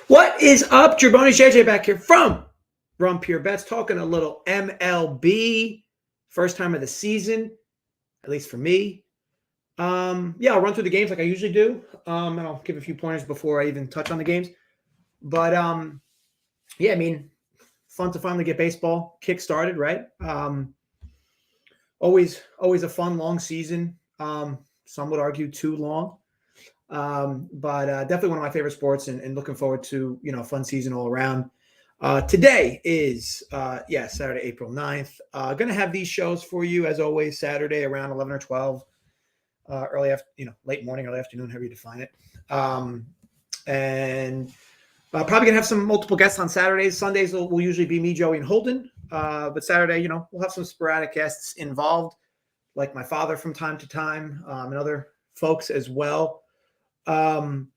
What is up, Jaboni JJ back here from Run Pure Bets, talking a little MLB. First time of the season, at least for me. I'll run through the games like I usually do, and I'll give a few pointers before I even touch on the games. But fun to finally get baseball kick started, right? Always a fun long season. Some would argue too long. But definitely one of my favorite sports, and looking forward to a fun season all around. Today is Saturday, April 9th. Gonna have these shows for you as always Saturday around 11 or 12, early after, late morning, early afternoon, however you define it. And probably gonna have some multiple guests on Saturdays. Sundays will usually be me, Joey, and Holden. But Saturday, we'll have some sporadic guests involved, like my father from time to time, and other folks as well. Looking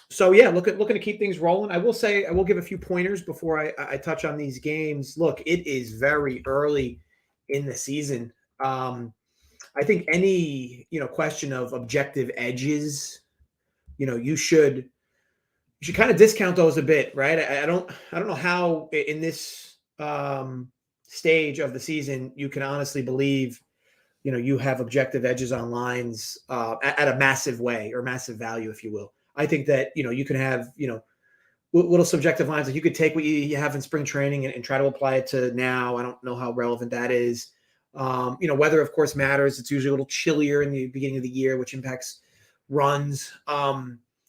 to keep things rolling. I will say, I will give a few pointers before I touch on these games. Look, it is very early in the season. I think any, question of objective edges, you should kind of discount those a bit, right? I don't know how in this stage of the season you can honestly believe you have objective edges on lines at a massive way or massive value, if you will. I think that, you can have, little subjective lines. Like you could take what you have in spring training and try to apply it to now. I don't know how relevant that is. Weather, of course, matters. It's usually a little chillier in the beginning of the year, which impacts runs. Now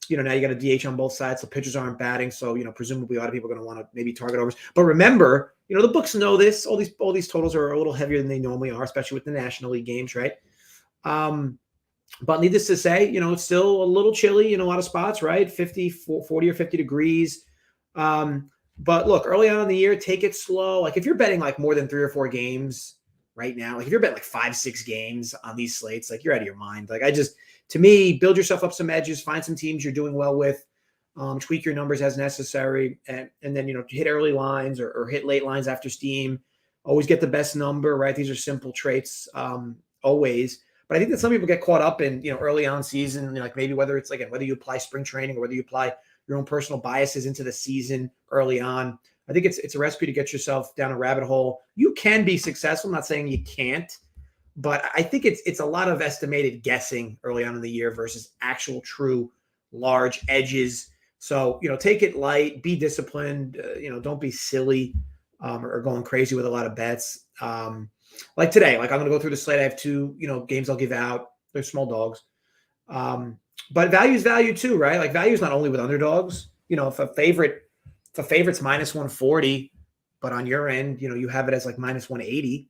you got a DH on both sides, so pitchers aren't batting. So, presumably a lot of people are going to want to maybe target overs. But remember, the books know this. All these totals are a little heavier than they normally are, especially with the National League games, right? But needless to say, it's still a little chilly in a lot of spots, right? 40 or 50 degrees. But look, early on in the year, take it slow. Like if you're betting like more than 3 or 4 games right now, like if you're betting like 5-6 games on these slates, like you're out of your mind. Like to me, build yourself up some edges, find some teams you're doing well with, tweak your numbers as necessary, and then, hit early lines or hit late lines after steam. Always get the best number, right? These are simple traits, always. But I think that some people get caught up in, early on season, like maybe whether it's whether you apply spring training or whether you apply your own personal biases into the season early on. I think it's a recipe to get yourself down a rabbit hole. You can be successful. I'm not saying you can't, but I think it's a lot of estimated guessing early on in the year versus actual true large edges. So, take it light, be disciplined, don't be silly or going crazy with a lot of bets. Like today, like I'm going to go through the slate. I have 2, games I'll give out. They're small dogs. But value is value too, right? Like value is not only with underdogs. If a favorite's minus 140, but on your end, you have it as like minus 180,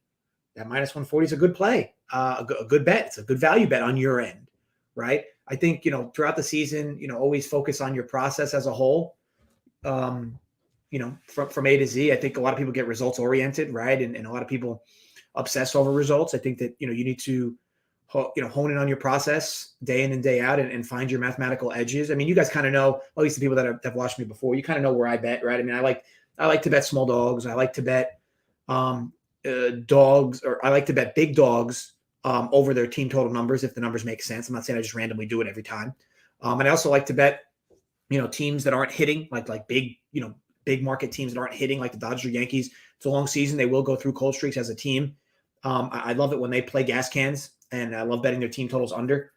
that minus 140 is a good play, a good bet. It's a good value bet on your end, right? I think, throughout the season, always focus on your process as a whole. From A to Z, I think a lot of people get results oriented, right? And a lot of people obsess over results. I think that, you need to, hone in on your process day in and day out and find your mathematical edges. I mean, you guys kind of know, at least the people that have watched me before, you kind of know where I bet, right? I mean, I like to bet small dogs. I like to bet dogs, or I like to bet big dogs over their team total numbers if the numbers make sense. I'm not saying I just randomly do it every time. And I also like to bet, teams that aren't hitting, like big, big market teams that aren't hitting, like the Dodgers or Yankees. It's a long season. They will go through cold streaks as a team. I love it when they play gas cans, and I love betting their team totals under.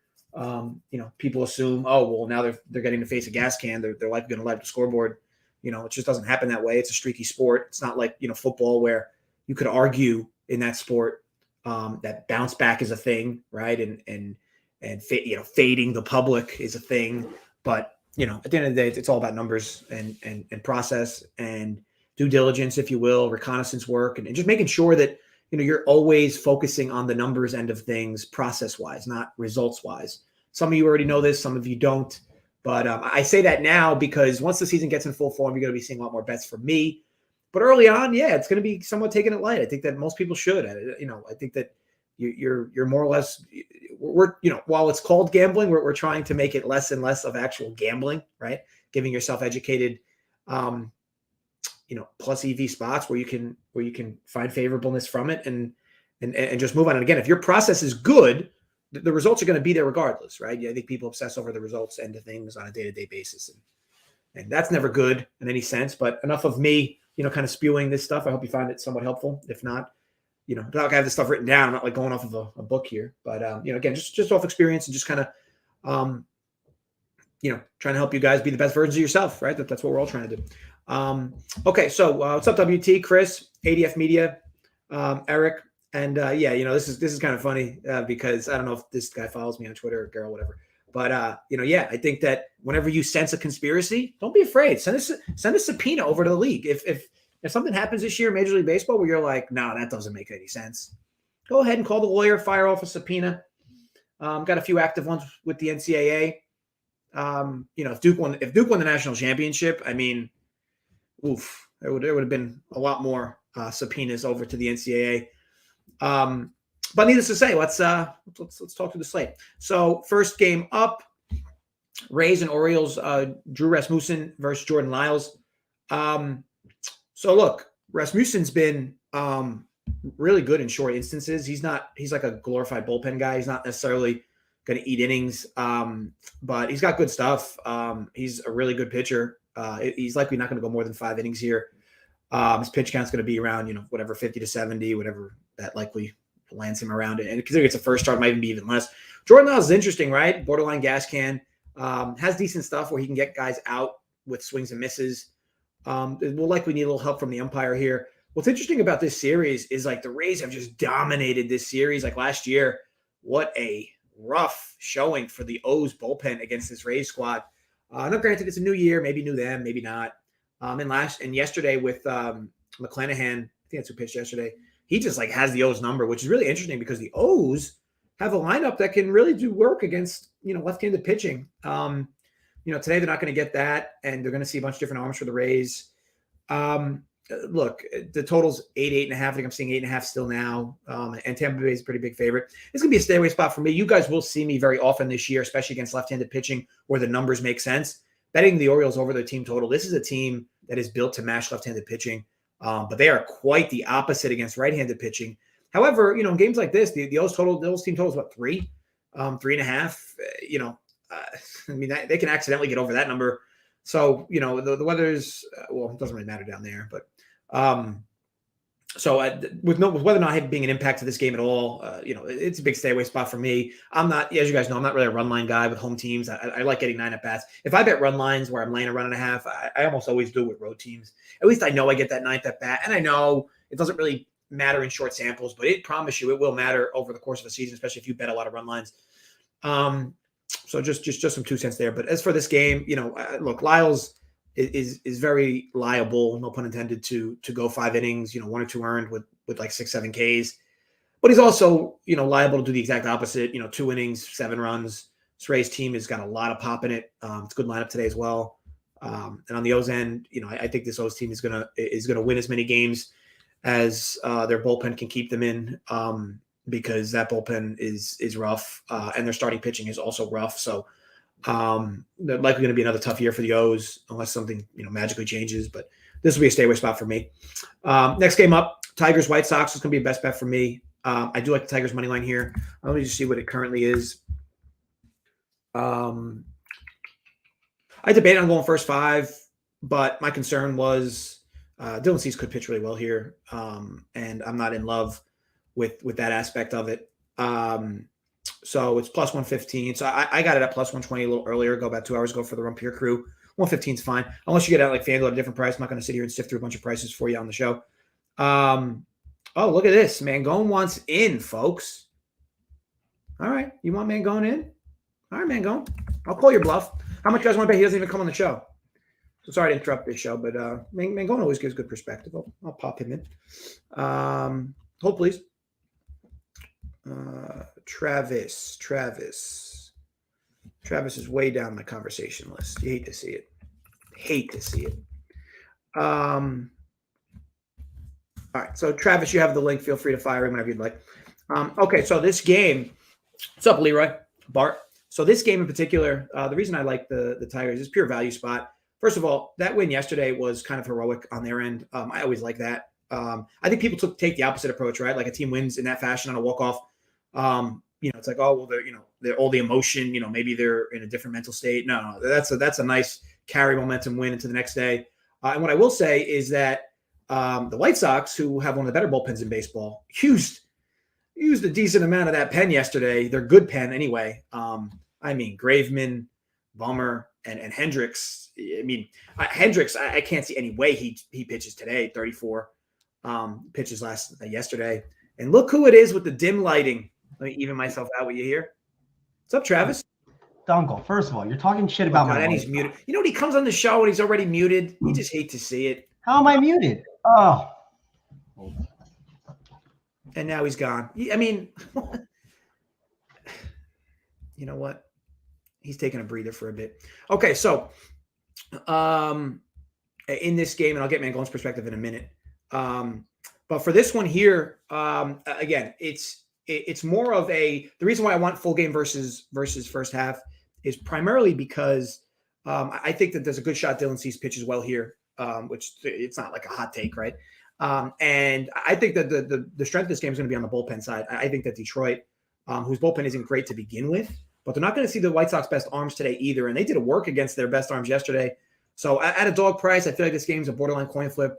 People assume, oh, well, now they're getting to face a gas can. They're likely going to light up the scoreboard. It just doesn't happen that way. It's a streaky sport. It's not like, football, where you could argue in that sport that bounce back is a thing, right? And fading the public is a thing. But, at the end of the day, it's all about numbers and process and due diligence, if you will, reconnaissance work, and just making sure that, you're always focusing on the numbers end of things, process-wise, not results-wise. Some of you already know this, some of you don't. But I say that now because once the season gets in full form, you're going to be seeing a lot more bets from me. But early on, it's going to be somewhat taking it light. I think that most people should. I think that you're more or less, we're while it's called gambling, we're trying to make it less and less of actual gambling, right? Giving yourself educated, plus EV spots where you can find favorableness from it and just move on. And again, if your process is good, the results are going to be there regardless, right? I think people obsess over the results end of things on a day-to-day basis. And And that's never good in any sense, but enough of me, kind of spewing this stuff. I hope you find it somewhat helpful. If not, I have this stuff written down. I'm not like going off of a book here, but again, just off experience and just kind of, trying to help you guys be the best versions of yourself, right? That's what we're all trying to do. Okay. So what's up, WT, Chris, ADF Media, Eric. And this is kind of funny because I don't know if this guy follows me on Twitter or girl, whatever. But I think that whenever you sense a conspiracy, don't be afraid. Send a subpoena over to the league. If something happens this year in Major League Baseball where you're like, no, that doesn't make any sense, go ahead and call the lawyer, fire off a subpoena. Got a few active ones with the NCAA. If Duke won the national championship, I mean, oof, there would have been a lot more subpoenas over to the NCAA. But needless to say, let's talk through the slate. So first game up, Rays and Orioles, Drew Rasmussen versus Jordan Lyles. So look, Rasmussen's been really good in short instances. He's like a glorified bullpen guy. He's not necessarily going to eat innings, but he's got good stuff. He's a really good pitcher. He's likely not going to go more than 5 innings here. His pitch count's going to be around, whatever, 50 to 70, whatever that likely lands him around it. And considering it's a first start, might even be even less. Jordan Lyles is interesting, right? Borderline gas can. Has decent stuff where he can get guys out with swings and misses. We'll likely need a little help from the umpire here. What's interesting about this series is like the Rays have just dominated this series. Like last year, what a rough showing for the O's bullpen against this Rays squad. Now, granted, it's a new year, maybe knew them, maybe not. And yesterday with McClanahan, I think that's who pitched yesterday. He just like has the O's number, which is really interesting because the O's have a lineup that can really do work against, left-handed pitching. Today they're not going to get that, and they're going to see a bunch of different arms for the Rays. Look, the total's 8.5. I think I'm seeing 8.5 still now. And Tampa Bay is a pretty big favorite. It's going to be a stay away spot for me. You guys will see me very often this year, especially against left-handed pitching where the numbers make sense. Betting the Orioles over their team total. This is a team that is built to match left-handed pitching, but they are quite the opposite against right-handed pitching. However, in games like this, the O's team total is what, 3, 3.5. They can accidentally get over that number. So, the weather's, it doesn't really matter down there, but with weather not being an impact to this game at all, it's a big stay away spot for me. I'm not, as you guys know, I'm not really a run line guy with home teams. I like getting 9 at bats. If I bet run lines where I'm laying a run and a half, I almost always do it with road teams. At least I know I get that 9th at bat, and I know it doesn't really matter in short samples, but it promise you it will matter over the course of a season, especially if you bet a lot of run lines. So just some 2 cents there. But as for this game, look, Lyles is very liable, no pun intended, to go 5 innings, 1 or 2 earned with like 6-7 Ks. But he's also, liable to do the exact opposite, 2 innings, 7 runs. This Rays team has got a lot of pop in it. It's a good lineup today as well. And on the O's end, I think this O's team is gonna win as many games as their bullpen can keep them in. Because that bullpen is rough, and their starting pitching is also rough. So they're likely going to be another tough year for the O's unless something magically changes. But this will be a stay away spot for me. Next game up, Tigers White Sox is going to be a best bet for me. I do like the Tigers money line here. Let me just see what it currently is. I debated on going first 5, but my concern was Dylan Cease could pitch really well here, and I'm not in love with that aspect of it. So it's plus 115. So I got it at plus 120 a little earlier, about 2 hours ago for the Rumpier crew. 115 is fine. Unless you get out like FanDuel at a different price. I'm not going to sit here and sift through a bunch of prices for you on the show. Oh, look at this. Mangone wants in, folks. All right. You want Mangone in? All right, Mangone. I'll call your bluff. How much you guys want to bet he doesn't even come on the show? So sorry to interrupt this show, but Mangone always gives good perspective. I'll pop him in. Hold, please. Travis is way down the conversation list. You hate to see it. All right, so Travis, you have the link. Feel free to fire him whenever you'd like. Okay, so this game, what's up, Leroy Bart? So this game in particular, the reason I like the Tigers is pure value spot. First of all, that win yesterday was kind of heroic on their end. I always like that. I think people take the opposite approach, right? Like a team wins in that fashion on a walk-off. It's like, oh, well, they're all the emotion, maybe they're in a different mental state. No, that's a nice carry momentum win into the next day. And what I will say is that the White Sox, who have one of the better bullpens in baseball, used a decent amount of that pen yesterday. They're good pen anyway. I mean, Graveman, Bummer, and Hendricks. I mean, Hendricks, I can't see any way he pitches today. 34 pitches yesterday. And look who it is with the dim lighting. Let me even myself out with you here. What's up, Travis? Dunkel, first of all, you're talking shit about my and he's muted. You know when he comes on the show and he's already muted? You just hate to see it. How am I muted? Oh. And now he's gone. I mean, you know what? He's taking a breather for a bit. Okay, so in this game, and I'll get Mangone's perspective in a minute. But for this one here, again, it's more of the reason why I want full game versus first half is primarily because I think that there's a good shot Dylan Cease pitches well here, which it's not like a hot take, right? And I think that the strength of this game is going to be on the bullpen side. I think that Detroit, whose bullpen isn't great to begin with, but they're not going to see the White Sox best arms today either. And they did a work against their best arms yesterday. So at a dog price, I feel like this game's a borderline coin flip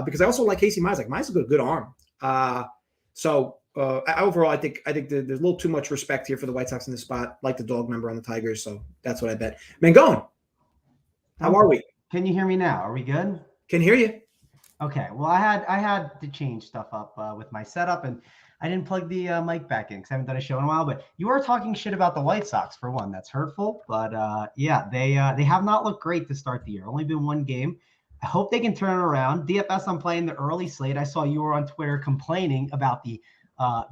because I also like Casey Mize. Like Mize is a good arm. Overall, I think there's a little too much respect here for the White Sox in this spot, like the dog number on the Tigers. So that's what I bet. Mangone, how are we? Can you hear me now? Are we good? Can hear you. Okay. Well, I had to change stuff up with my setup, and I didn't plug the mic back in because I haven't done a show in a while. But you are talking shit about the White Sox for one. That's hurtful. But yeah, they have not looked great to start the year. Only been one game. I hope they can turn it around. DFS, I'm playing the early slate. I saw you were on Twitter complaining about the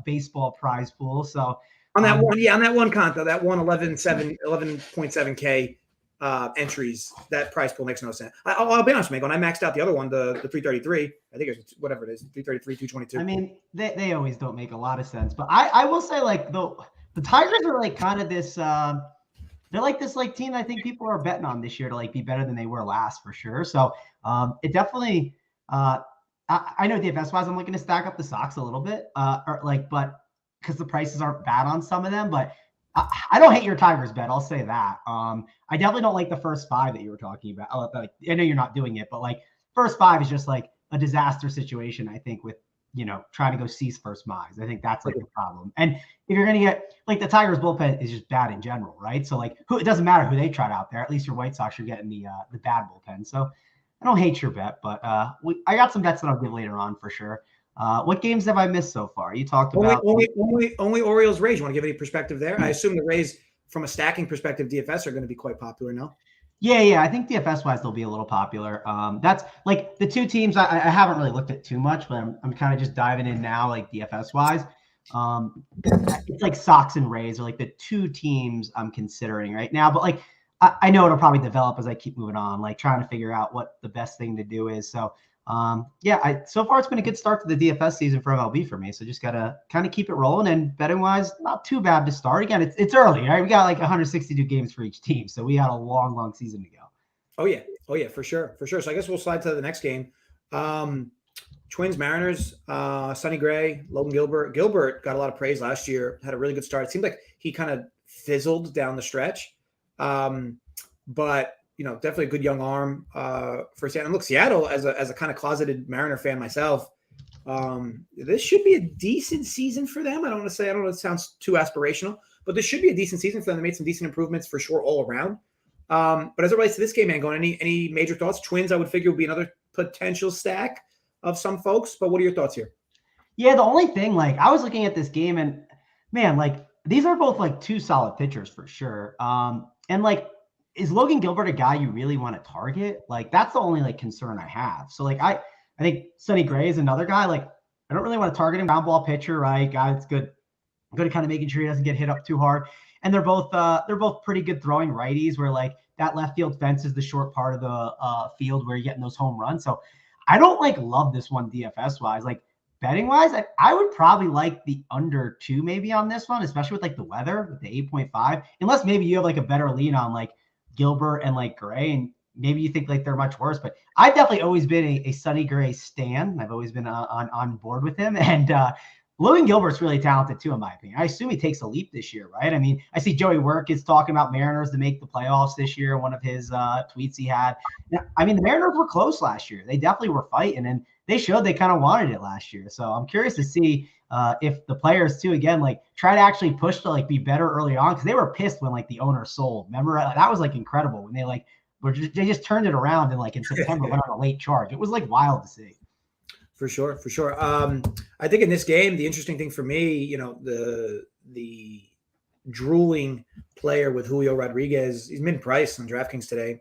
baseball prize pool. So on that one conto, that one 11.7K entries, that prize pool makes no sense. I'll be honest, Megan. When I maxed out the other one, the 333, I think it's whatever it is, 333, 222. I mean, they always don't make a lot of sense. But I will say, like, the Tigers are like kind of this they're like this like team I think people are betting on this year to like be better than they were last for sure. So it definitely I know DFS wise I'm looking to stack up the Sox a little bit but because the prices aren't bad on some of them, but I don't hate your Tigers bet. I'll say that. I definitely don't like the first five that you were talking about. I know you're not doing it, but like first five is just like a disaster situation, I think, with, trying to go Cease first Mize. I think that's like the problem. And if you're going to get like the Tigers bullpen is just bad in general, right? So like it doesn't matter who they tried out there. At least your White Sox, you're getting the bad bullpen. So I don't hate your bet, but I got some bets that I'll give later on for sure. What games have I missed so far? You talked about only Orioles Rays. You want to give any perspective there? I assume the Rays, from a stacking perspective, DFS are going to be quite popular now. Yeah. I think DFS wise they'll be a little popular. That's like the two teams I haven't really looked at too much, but I'm kind of just diving in now, like DFS wise. It's like Sox and Rays are like the two teams I'm considering right now, but like I know it'll probably develop as I keep moving on, like trying to figure out what the best thing to do is. So so far it's been a good start to the DFS season for MLB for me. So just gotta kind of keep it rolling, and betting wise, not too bad to start. Again, it's early, right? We got like 162 games for each team, so we got a long season to go. Oh yeah, for sure. So I guess we'll slide to the next game. Twins Mariners, Sonny Gray, Logan Gilbert. Gilbert got a lot of praise last year. Had a really good start. It seemed like he kind of fizzled down the stretch, but. Definitely a good young arm for Seattle. And look, Seattle, as a kind of closeted Mariner fan myself, this should be a decent season for them. I don't know if it sounds too aspirational, but this should be a decent season for them. They made some decent improvements for sure all around. But as it relates to this game, man, any major thoughts? Twins, I would figure, would be another potential stack of some folks. But what are your thoughts here? Yeah, the only thing, like, I was looking at this game and, man, like, these are both, like, two solid pitchers for sure. And, like, is Logan Gilbert a guy you really want to target? Like, that's the only like concern I have. So like, I think Sonny Gray is another guy. Like, I don't really want to target him. Ground ball pitcher, right? Guy that's good at kind of making sure he doesn't get hit up too hard. And they're both pretty good throwing righties, where like that left field fence is the short part of the field where you're getting those home runs. So I don't like love this one DFS wise. Like betting wise, I would probably like the under 2 maybe on this one, especially with like the weather with the 8.5, unless maybe you have like a better lean on like Gilbert and like Gray, and maybe you think like they're much worse, but I've definitely always been a Sonny Gray stan. I've always been on board with him, and Logan Gilbert's really talented too, in my opinion. I assume he takes a leap this year, right? I mean, I see Joey Work is talking about Mariners to make the playoffs this year. One of his tweets he had. Now, I mean, the Mariners were close last year. They definitely were fighting, and they showed they kind of wanted it last year. So I'm curious to see if the players too, again, like try to actually push to like be better early on, because they were pissed when like the owner sold. Remember, that was like incredible when they just turned it around and like in September went on a late charge. It was like wild to see. For sure. I think in this game, the interesting thing for me, the drooling player with Julio Rodriguez, he's mid-price on DraftKings today.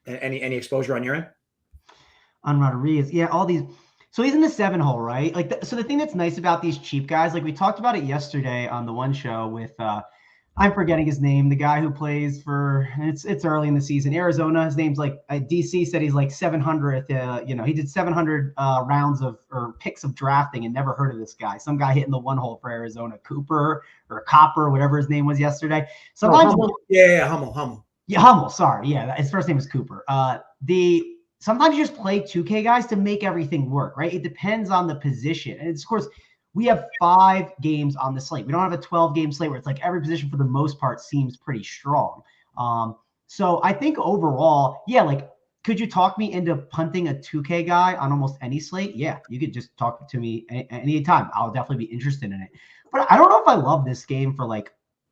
Any exposure on your end? On Rodriguez, yeah, all these. So he's in the 7 hole, right? Like, so the thing that's nice about these cheap guys, like we talked about it yesterday on the one show with, I'm forgetting his name, the guy who plays for, it's early in the season, Arizona. His name's like, DC said he's like 700th. He did 700 rounds or picks of drafting and never heard of this guy. Some guy hitting the 1 hole for Arizona, Cooper or Copper, whatever his name was yesterday. Sometimes, Hummel. Hummel. Yeah, Hummel. Sorry, yeah, his first name is Cooper. Sometimes you just play 2K guys to make everything work, right? It depends on the position, and of course, we have 5 games on the slate. We don't have a 12-game slate where it's like every position for the most part seems pretty strong. So I think overall, yeah, like, could you talk me into punting a 2K guy on almost any slate? Yeah, you could just talk to me anytime. I'll definitely be interested in it. But I don't know if I love this game for like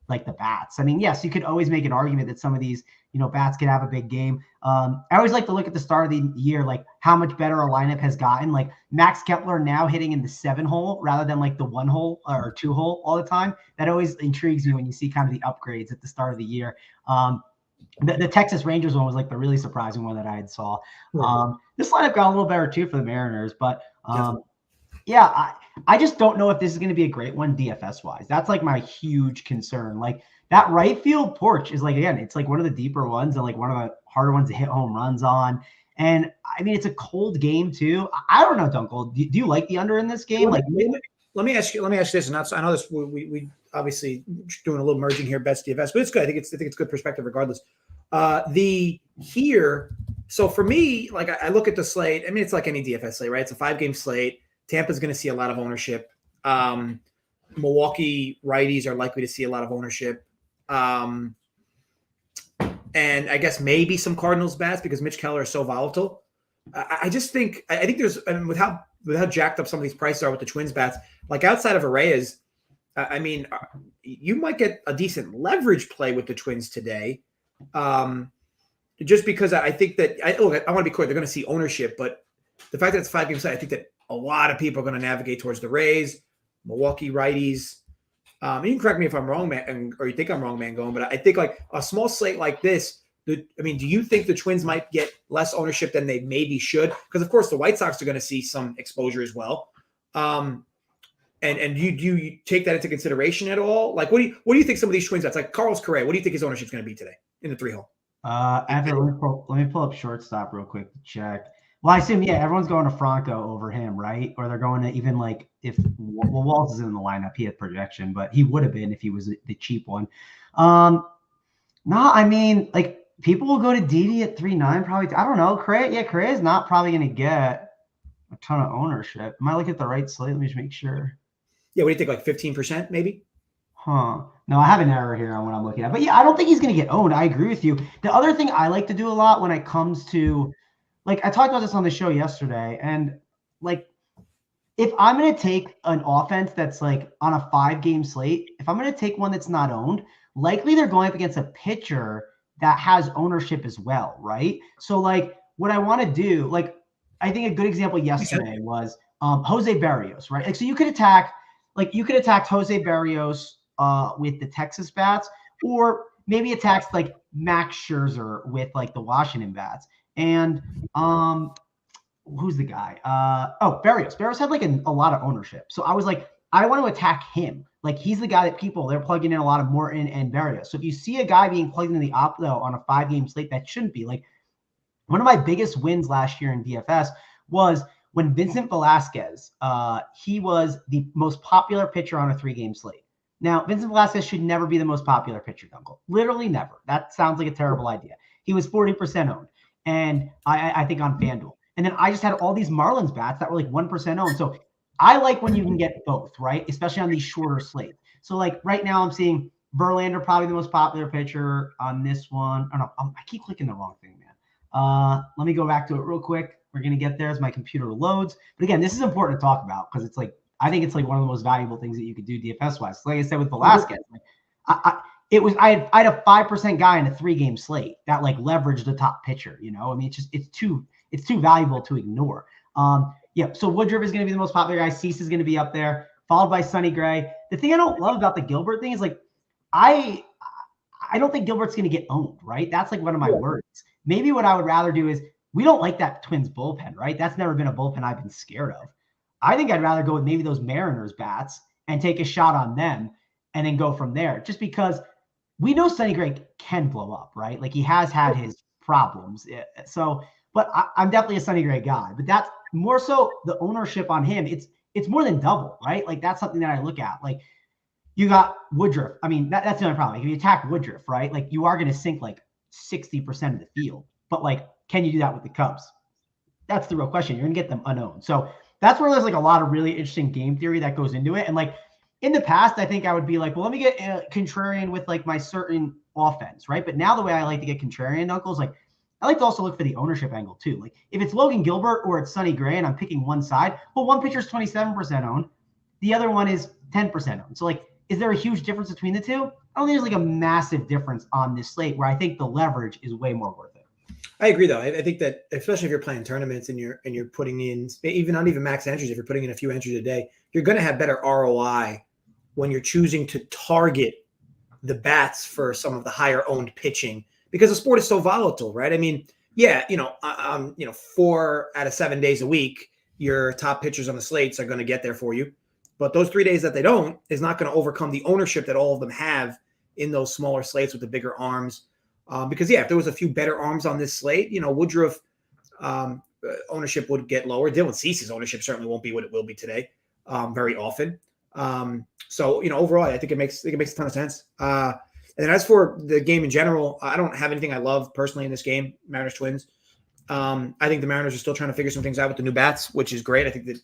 the bats. I mean, yes, you could always make an argument that some of these, bats could have a big game. I always like to look at the start of the year, like how much better a lineup has gotten. Like Max Kepler now hitting in the 7 hole rather than like the 1 hole or 2 hole all the time. That always intrigues me when you see kind of the upgrades at the start of the year. The Texas Rangers one was like the really surprising one that I had saw. This lineup got a little better too for the Mariners, but yeah, I just don't know if this is going to be a great one DFS wise. That's like my huge concern. Like that right field porch is like, again, it's like one of the deeper ones and like one of the harder ones to hit home runs on. And I mean, it's a cold game too. I don't know, Dunkel. Do you like the under in this game? Let me ask you this. And I know this, we obviously doing a little merging here, best DFS, but it's good. I think it's good perspective regardless. So for me, like I look at the slate. I mean, it's like any DFS slate, right? It's a 5-game slate. Tampa's going to see a lot of ownership. Milwaukee righties are likely to see a lot of ownership. And I guess maybe some Cardinals bats because Mitch Keller is so volatile. I think there's, and with how jacked up some of these prices are with the Twins bats, like outside of Arraez, I mean, you might get a decent leverage play with the Twins today. Just because I think that I want to be clear, they're going to see ownership, but the fact that it's 5 games, I think that a lot of people are going to navigate towards the Rays, Milwaukee righties. You can correct me if I'm wrong, man, or you think I'm wrong, man, going, but I think like a small slate like this, do you think the Twins might get less ownership than they maybe should? Because of course the White Sox are going to see some exposure as well. And do you take that into consideration at all? Like, what do you think some of these Twins bats, like Carlos Correa, what do you think his ownership is going to be today in the 3 hole? Let me pull up shortstop real quick to check. Well, I assume, yeah, everyone's going to Franco over him, right? Or they're going to even like if Waltz is in the lineup, he had projection, but he would have been if he was the cheap one. No, I mean, like people will go to Didi at 3.9 probably. I don't know. Correa is not probably going to get a ton of ownership. Am I looking at the right slate? Let me just make sure. Yeah, what do you think? Like 15% maybe? Huh. No, I have an error here on what I'm looking at. But yeah, I don't think he's going to get owned. I agree with you. The other thing I like to do a lot when it comes to, like, I talked about this on the show yesterday, and like, if I'm going to take an offense that's like on a 5-game slate, if I'm going to take one that's not owned, likely they're going up against a pitcher that has ownership as well, right? So like what I want to do, like, I think a good example yesterday was Jose Barrios, right? Like, so you could attack Jose Barrios with the Texas bats, or maybe attacks like Max Scherzer with like the Washington bats. And who's the guy? Barrios. Barrios had like a lot of ownership. So I was like, I want to attack him. Like he's the guy that they're plugging in a lot of Morton and Barrios. So if you see a guy being plugged in the oppo on a 5-game slate, that shouldn't be. Like one of my biggest wins last year in DFS was when Vincent Velasquez, he was the most popular pitcher on a 3-game slate. Now, Vincent Velasquez should never be the most popular pitcher, Dunkel. Literally never. That sounds like a terrible idea. He was 40% owned. And I think on FanDuel. And then I just had all these Marlins bats that were like 1% owned. So I like when you can get both, right? Especially on these shorter slates. So like right now I'm seeing Verlander, probably the most popular pitcher on this one. Oh, no, I keep clicking the wrong thing, man. Let me go back to it real quick. We're going to get there as my computer loads. But again, this is important to talk about because it's like, I think it's like one of the most valuable things that you could do DFS wise. Like I said with Velasquez, like, I had a 5% guy in a 3-game slate that like leveraged the top pitcher, you know? I mean, it's too valuable to ignore. Yeah, so Woodruff is going to be the most popular guy. Cease is going to be up there, followed by Sonny Gray. The thing I don't love about the Gilbert thing is like, I don't think Gilbert's going to get owned, right? That's like one of my worries. Maybe what I would rather do is, we don't like that Twins bullpen, right? That's never been a bullpen I've been scared of. I think I'd rather go with maybe those Mariners bats and take a shot on them and then go from there. Just because we know Sonny Gray can blow up, right? Like he has had his problems. So, but I'm definitely a Sonny Gray guy. But that's more so the ownership on him. It's more than double, right? Like that's something that I look at. Like you got Woodruff. I mean, that's the only problem. Like if you attack Woodruff, right? Like you are going to sink like 60% of the field. But like, can you do that with the Cubs? That's the real question. You're going to get them unowned. So that's where there's like a lot of really interesting game theory that goes into it. And like in the past, I think I would be like, well, let me get contrarian with like my certain offense, right? But now the way I like to get contrarian, Uncle, is like, I like to also look for the ownership angle too. Like if it's Logan Gilbert or it's Sonny Gray and I'm picking one side, well, one pitcher is 27% owned. The other one is 10% owned. So like, is there a huge difference between the two? I don't think there's like a massive difference on this slate where I think the leverage is way more worth it. I agree, though. I think that especially if you're playing tournaments and you're putting in not even max entries, if you're putting in a few entries a day, you're going to have better ROI when you're choosing to target the bats for some of the higher owned pitching because the sport is so volatile, right? I mean, yeah, 4 out of 7 days a week, your top pitchers on the slates are going to get there for you, but those 3 days that they don't is not going to overcome the ownership that all of them have in those smaller slates with the bigger arms. Because, if there was a few better arms on this slate, Woodruff ownership would get lower. Dylan Cease's ownership certainly won't be what it will be today very often. So, overall, I think it makes a ton of sense. And then as for the game in general, I don't have anything I love personally in this game, Mariners-Twins. I think the Mariners are still trying to figure some things out with the new bats, which is great. I think that,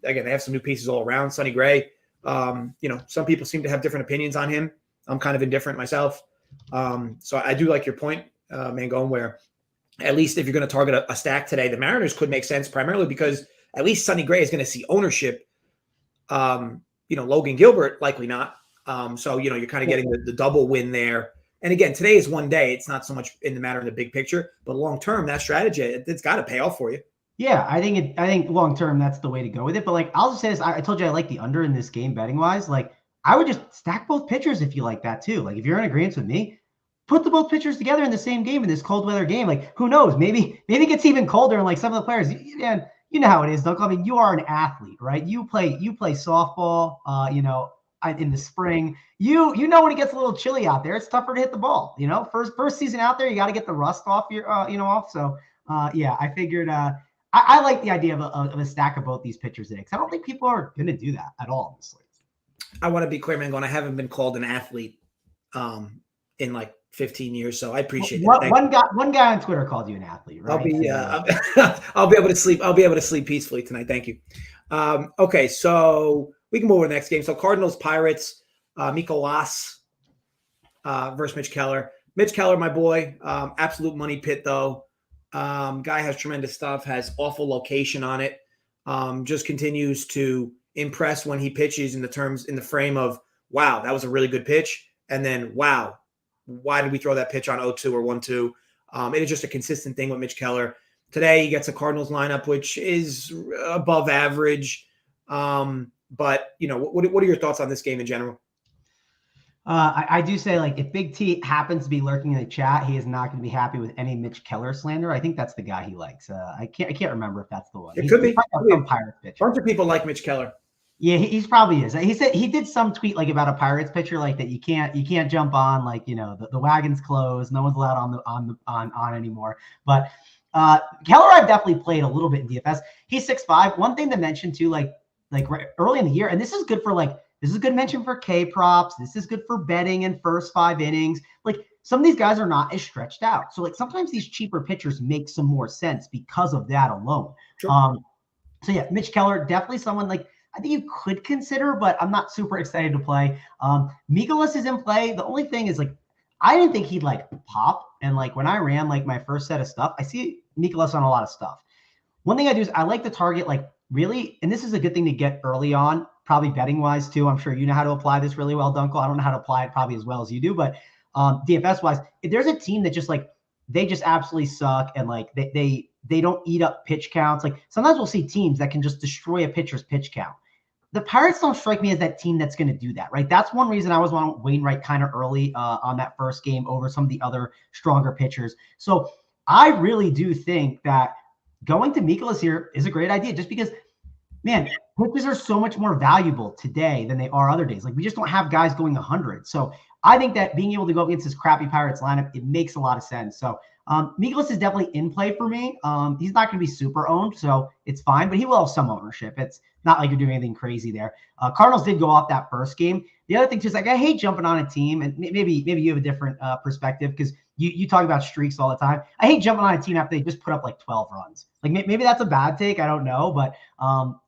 again, they have some new pieces all around. Sonny Gray, some people seem to have different opinions on him. I'm kind of indifferent myself. So I do like your point, Mangone, where at least if you're going to target a stack today, the Mariners could make sense primarily because at least Sonny Gray is going to see ownership. Logan Gilbert, likely not. So, you're kind of getting the double win there. And again, today is one day. It's not so much in the matter of the big picture, but long-term, that strategy, it's got to pay off for you. Yeah, I think long-term, that's the way to go with it. But like, I'll just say this. I told you I like the under in this game betting wise. Like, I would just stack both pitchers if you like that too. Like if you're in agreement with me, put the both pitchers together in the same game in this cold weather game. Like who knows? Maybe it gets even colder and like some of the players, and you know how it is, Doug. I mean, you are an athlete, right? You play softball, in the spring. You know when it gets a little chilly out there, it's tougher to hit the ball. First season out there, you got to get the rust off your off. So I figured I like the idea of a stack of both these pitchers today because I don't think people are going to do that at all in this league. I want to be clear, man. I haven't been called an athlete in like 15 years, so I appreciate it. One guy on Twitter called you an athlete, right? I'll be able to sleep. I'll be able to sleep peacefully tonight. Thank you. Okay, so we can move over to the next game. So Cardinals Pirates, Mikolas versus Mitch Keller. Mitch Keller, my boy, absolute money pit though. Guy has tremendous stuff. Has awful location on it. Just continues to impress when he pitches in the frame of, wow, that was a really good pitch. And then, wow, why did we throw that pitch on 0-2 or 1-2? It is just a consistent thing with Mitch Keller. Today he gets a Cardinals lineup, which is above average. But what are your thoughts on this game in general? I do say, like, if Big T happens to be lurking in the chat, he is not going to be happy with any Mitch Keller slander. I think that's the guy he likes. I can't remember if that's the one. It could be some Pirates pitcher. A bunch of people like Mitch Keller. Yeah, he's probably is. He said he did some tweet like about a Pirates pitcher, like that you can't jump on, like, the wagon's closed, no one's allowed on anymore. But Keller, I've definitely played a little bit in DFS. He's 6'5". One thing to mention too, like right early in the year, and this is good for this is a good mention for K props. This is good for betting in first 5 innings. Like some of these guys are not as stretched out. So like sometimes these cheaper pitchers make some more sense because of that alone. Sure. So yeah, Mitch Keller, definitely someone like I think you could consider, but I'm not super excited to play. Mikolas is in play. The only thing is like I didn't think he'd like pop. And like when I ran like my first set of stuff, I see Mikolas on a lot of stuff. One thing I do is I like to target like really, and this is a good thing to get early on, probably betting wise too. I'm sure you know how to apply this really well, Dunkel. I don't know how to apply it probably as well as you do, but DFS wise, if there's a team that just like they just absolutely suck and like they don't eat up pitch counts. Like sometimes we'll see teams that can just destroy a pitcher's pitch count. The Pirates don't strike me as that team that's going to do that, right? That's one reason I was on Wainwright kind of early on that first game over some of the other stronger pitchers. So I really do think that going to Mikolas here is a great idea just because, man, pitchers are so much more valuable today than they are other days. Like we just don't have guys going 100. So I think that being able to go against this crappy Pirates lineup, it makes a lot of sense. So Mikolas is definitely in play for me. He's not going to be super owned, so it's fine, but he will have some ownership. It's not like you're doing anything crazy there. Cardinals did go off that first game. The other thing too is like I hate jumping on a team, and maybe you have a different perspective because you talk about streaks all the time. I hate jumping on a team after they just put up like 12 runs. Like maybe that's a bad take. I don't know, but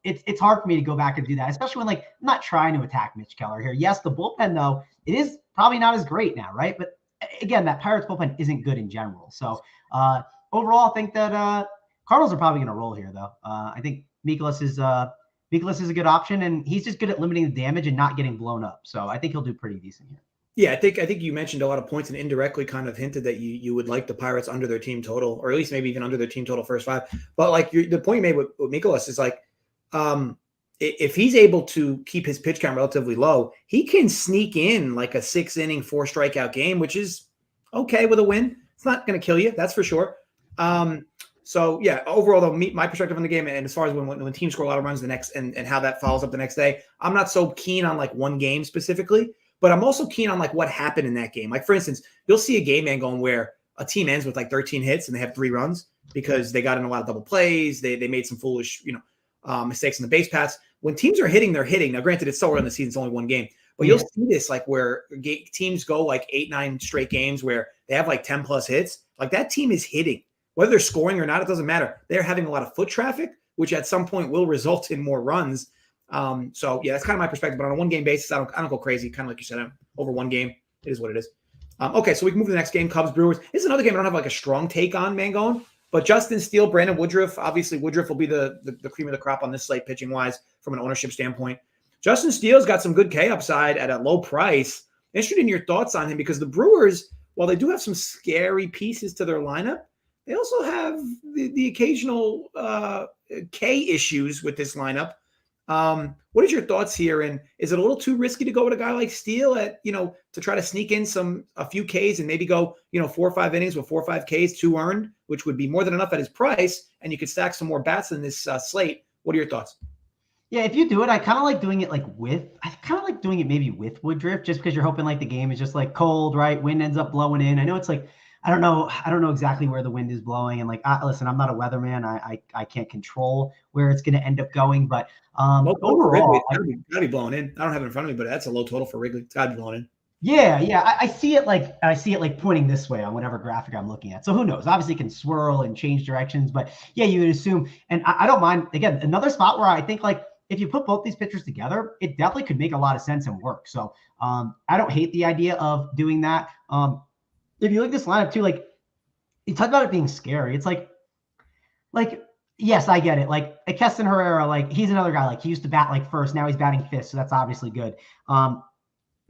it's hard for me to go back and do that, especially when like I'm not trying to attack Mitch Keller here. Yes, the bullpen though, it is probably not as great now, right? But again, that Pirates bullpen isn't good in general. So overall, I think that Cardinals are probably going to roll here, though. I think Mikolas is a good option, and he's just good at limiting the damage and not getting blown up. So I think he'll do pretty decent here. Yeah, I think you mentioned a lot of points and indirectly kind of hinted that you would like the Pirates under their team total, or at least maybe even under their team total first five. But like the point you made with Mikolas is like, if he's able to keep his pitch count relatively low, he can sneak in like a 6-inning, 4-strikeout game, which is okay with a win. It's not going to kill you, that's for sure. So yeah, overall though, my perspective on the game, and as far as when teams score a lot of runs the next and how that follows up the next day, I'm not so keen on like one game specifically, but I'm also keen on like what happened in that game. Like for instance, you'll see a game man going where a team ends with like 13 hits and they have 3 runs because they got in a lot of double plays. They made some foolish, mistakes in the base paths. When teams are hitting, they're hitting. Now, granted, it's still early in the season; it's only one game, but you'll see this like where teams go like 8-9 straight games where they have like 10+ hits. Like that team is hitting, whether they're scoring or not. It doesn't matter. They're having a lot of foot traffic, which at some point will result in more runs. So yeah, that's kind of my perspective. But on a one-game basis, I don't go crazy. Kind of like you said, over one game, it is what it is. Okay, so we can move to the next game. Cubs Brewers. This is another game I don't have like a strong take on, Mangone. But Justin Steele, Brandon Woodruff, obviously Woodruff will be the cream of the crop on this slate pitching-wise from an ownership standpoint. Justin Steele's got some good K upside at a low price. Interested in your thoughts on him because the Brewers, while they do have some scary pieces to their lineup, they also have the occasional K issues with this lineup. What is your thoughts here? And is it a little too risky to go with a guy like Steele at, to try to sneak in a few Ks and maybe go, 4 or 5 innings with 4 or 5 Ks, 2 earned, which would be more than enough at his price, and you could stack some more bats in this slate. What are your thoughts? Yeah, if you do it, I kind of like doing it maybe with Woodruff, just because you're hoping like the game is just like cold, right? Wind ends up blowing in. I know it's like, I don't know exactly where the wind is blowing. And like, listen, I'm not a weatherman. I can't control where it's going to end up going, but overall, it's gotta be blowing in. I don't have it in front of me, but that's a low total for Wrigley. It's gotta be blowing in. Yeah. I see it like pointing this way on whatever graphic I'm looking at. So who knows? Obviously, it can swirl and change directions, but yeah, you would assume. And I don't mind. Again, another spot where I think like if you put both these pitchers together, it definitely could make a lot of sense and work. So I don't hate the idea of doing that. If you look at this lineup too, like you talk about it being scary. It's like yes, I get it. Like Keston Herrera, like he's another guy. Like he used to bat like first, now he's batting fifth, so that's obviously good.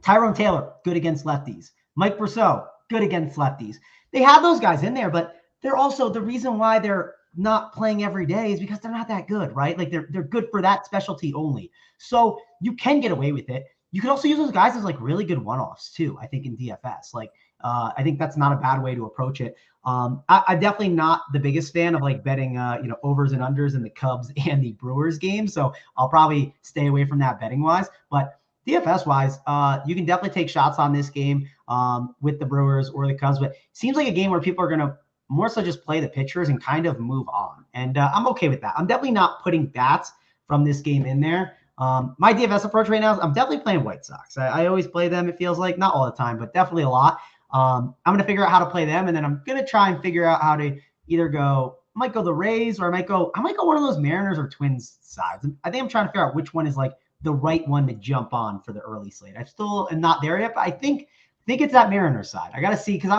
Tyrone Taylor, good against lefties. Mike Brousseau, good against lefties. They have those guys in there, but they're also the reason why they're not playing every day is because they're not that good, right? Like they're good for that specialty only. So you can get away with it. You can also use those guys as like really good one-offs too, I think in DFS. Like I think that's not a bad way to approach it. I'm definitely not the biggest fan of like betting, overs and unders in the Cubs and the Brewers game. So I'll probably stay away from that betting wise, but DFS wise, you can definitely take shots on this game with the Brewers or the Cubs, but it seems like a game where people are going to more so just play the pitchers and kind of move on. And I'm okay with that. I'm definitely not putting bats from this game in there. My DFS approach right now is I'm definitely playing White Sox. I always play them. It feels like not all the time, but definitely a lot. I'm going to figure out how to play them. And then I'm going to try and figure out how to either go might go the Rays, or I might go one of those Mariners or Twins sides. I think I'm trying to figure out which one is like the right one to jump on for the early slate. I still am not there yet, but I think it's that Mariners side. I got to see, because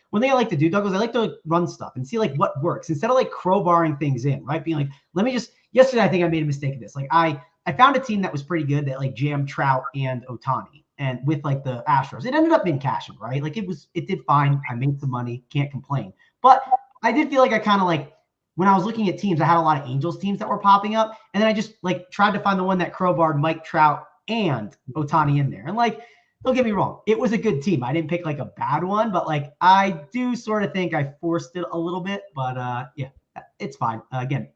one thing I like to do, Doug, is I like to run stuff and see like what works instead of like crowbarring things in, right? Being like, yesterday I think I made a mistake of this. Like I found a team that was pretty good that like jammed Trout and Ohtani, and with like the Astros, it ended up being cashing, right? Like it did fine. I made some money, can't complain. But I did feel like I kind of like, when I was looking at teams, I had a lot of Angels teams that were popping up, and then I just like tried to find the one that crowbarred Mike Trout and Ohtani in there. And like, don't get me wrong, it was a good team. I didn't pick like a bad one, but like I do sort of think I forced it a little bit. But yeah, it's fine. Again,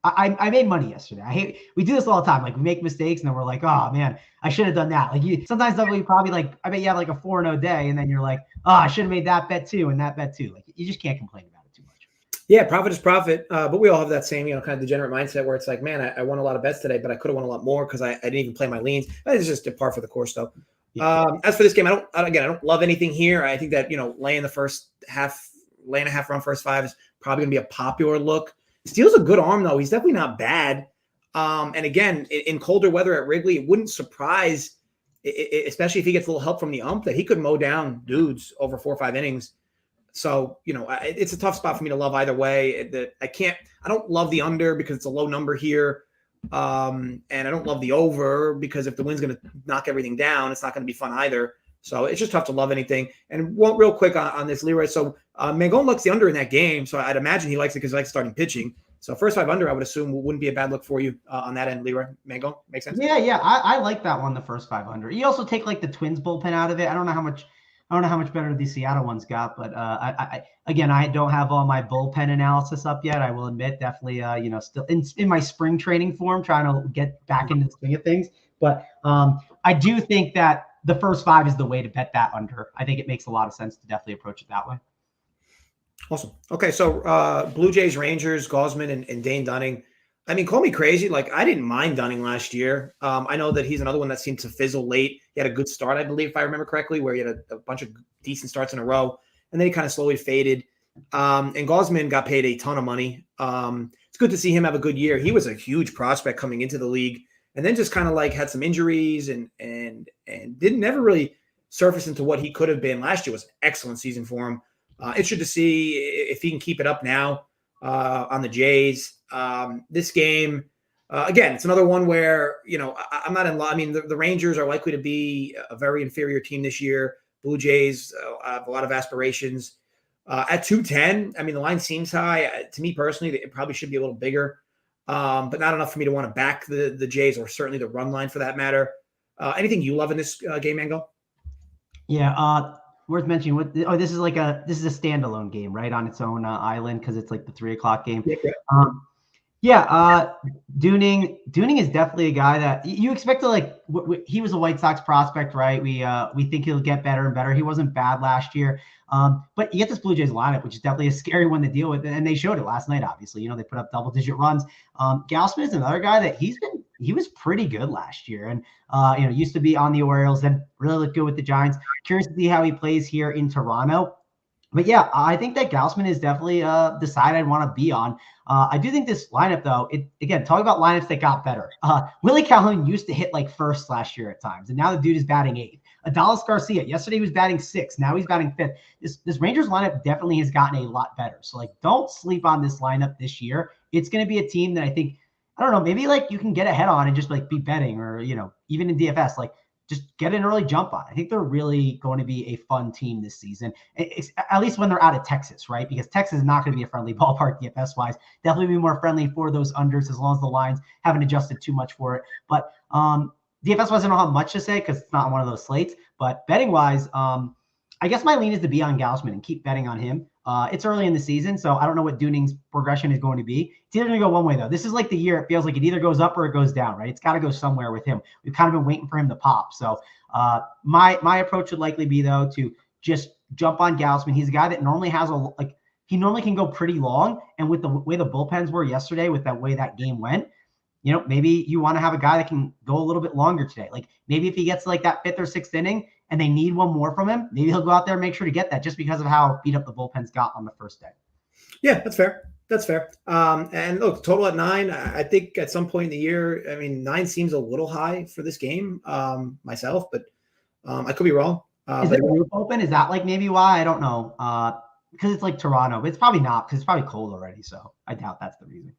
I made money yesterday. We do this all the time. Like we make mistakes and then we're like, oh man, I should have done that. Like sometimes you probably like, I bet you have like a 4-0 day, and then you're like, oh, I should have made that bet too and that bet too. Like you just can't complain about it too much. Yeah, profit is profit. But we all have that same, kind of degenerate mindset where it's like, man, I won a lot of bets today, but I could have won a lot more because I didn't even play my leans. It's just a par for the course though. Yeah. As for this game, I don't love anything here. I think that, laying a half run first 5 is probably gonna be a popular look. Steele's a good arm though. He's definitely not bad. And again, in colder weather at Wrigley, it wouldn't surprise, especially if he gets a little help from the ump, that he could mow down dudes over 4 or 5 innings. So, it's a tough spot for me to love either way. I don't love the under because it's a low number here. And I don't love the over because if the wind's going to knock everything down, it's not going to be fun either. So it's just tough to love anything. And real quick on this, Leroy. So Mangone likes the under in that game. So I'd imagine he likes it because he likes starting pitching. So first 5 under, I would assume wouldn't be a bad look for you on that end, Leroy. Mangone, makes sense? Yeah. I like that one, the first 5 under. You also take like the Twins bullpen out of it. I don't know how much better the Seattle ones got, but I don't have all my bullpen analysis up yet. I will admit, definitely, still in my spring training form, trying to get back into the swing of things. But I do think that the first 5 is the way to bet that under. I think it makes a lot of sense to definitely approach it that way. Awesome. Okay, so Blue Jays, Rangers, Gausman, and Dane Dunning. I mean, call me crazy. Like, I didn't mind Dunning last year. I know that he's another one that seemed to fizzle late. He had a good start, I believe, if I remember correctly, where he had a bunch of decent starts in a row, and then he kind of slowly faded. And Gausman got paid a ton of money. It's good to see him have a good year. He was a huge prospect coming into the league, and then just kind of like had some injuries and didn't never really surface into what he could have been. Last year was an excellent season for him. Interested to see if he can keep it up now on the Jays. This game, again, it's another one where, I'm not in love. I mean, the Rangers are likely to be a very inferior team this year. Blue Jays have a lot of aspirations. At 210, I mean, the line seems high. To me personally, it probably should be a little bigger, but not enough for me to want to back the Jays, or certainly the run line for that matter. Anything you love in this game, Mango? Yeah, worth mentioning. This is a standalone game, right, on its own island, because it's like the 3:00 game. Yeah. Dunning is definitely a guy that you expect to he was a White Sox prospect, right? We think he'll get better and better. He wasn't bad last year. But you get this Blue Jays lineup, which is definitely a scary one to deal with. And they showed it last night, obviously. They put up double-digit runs. Gausman is another guy that he was pretty good last year. And, used to be on the Orioles, then really looked good with the Giants. Curious to see how he plays here in Toronto. But yeah, I think that Gausman is definitely the side I'd want to be on. I do think this lineup, though, talk about lineups that got better. Willie Calhoun used to hit like first last year at times, and now the dude is batting 8th. Adolis Garcia, yesterday he was batting 6th. Now he's batting 5th. This Rangers lineup definitely has gotten a lot better. So don't sleep on this lineup this year. It's going to be a team that I think, I don't know, maybe you can get ahead on and just be betting, or, even in DFS, just get an early jump on. I think they're really going to be a fun team this season, at least when they're out of Texas, right? Because Texas is not going to be a friendly ballpark DFS-wise. Definitely be more friendly for those unders, as long as the lines haven't adjusted too much for it. But DFS-wise, I don't have much to say because it's not one of those slates. But betting-wise, I guess my lean is to be on Gausman and keep betting on him. It's early in the season, so I don't know what Dunning's progression is going to be. It's either going to go one way, though. This is like the year it feels like it either goes up or it goes down, right? It's got to go somewhere with him. We've kind of been waiting for him to pop. So my approach would likely be, though, to just jump on Gausman. He's a guy that normally has he normally can go pretty long. And with the way the bullpens were yesterday, with that way that game went, maybe you want to have a guy that can go a little bit longer today. Maybe if he gets that 5th or 6th inning and they need one more from him, maybe he'll go out there and make sure to get that, just because of how beat up the bullpens got on the first day. Yeah, that's fair. That's fair. And look, total at 9. I think at some point in the year, I mean, 9 seems a little high for this game myself, but I could be wrong. Is it open? Is that like maybe why? I don't know. Because it's like Toronto, but it's probably not because it's probably cold already. So I doubt that's the reason.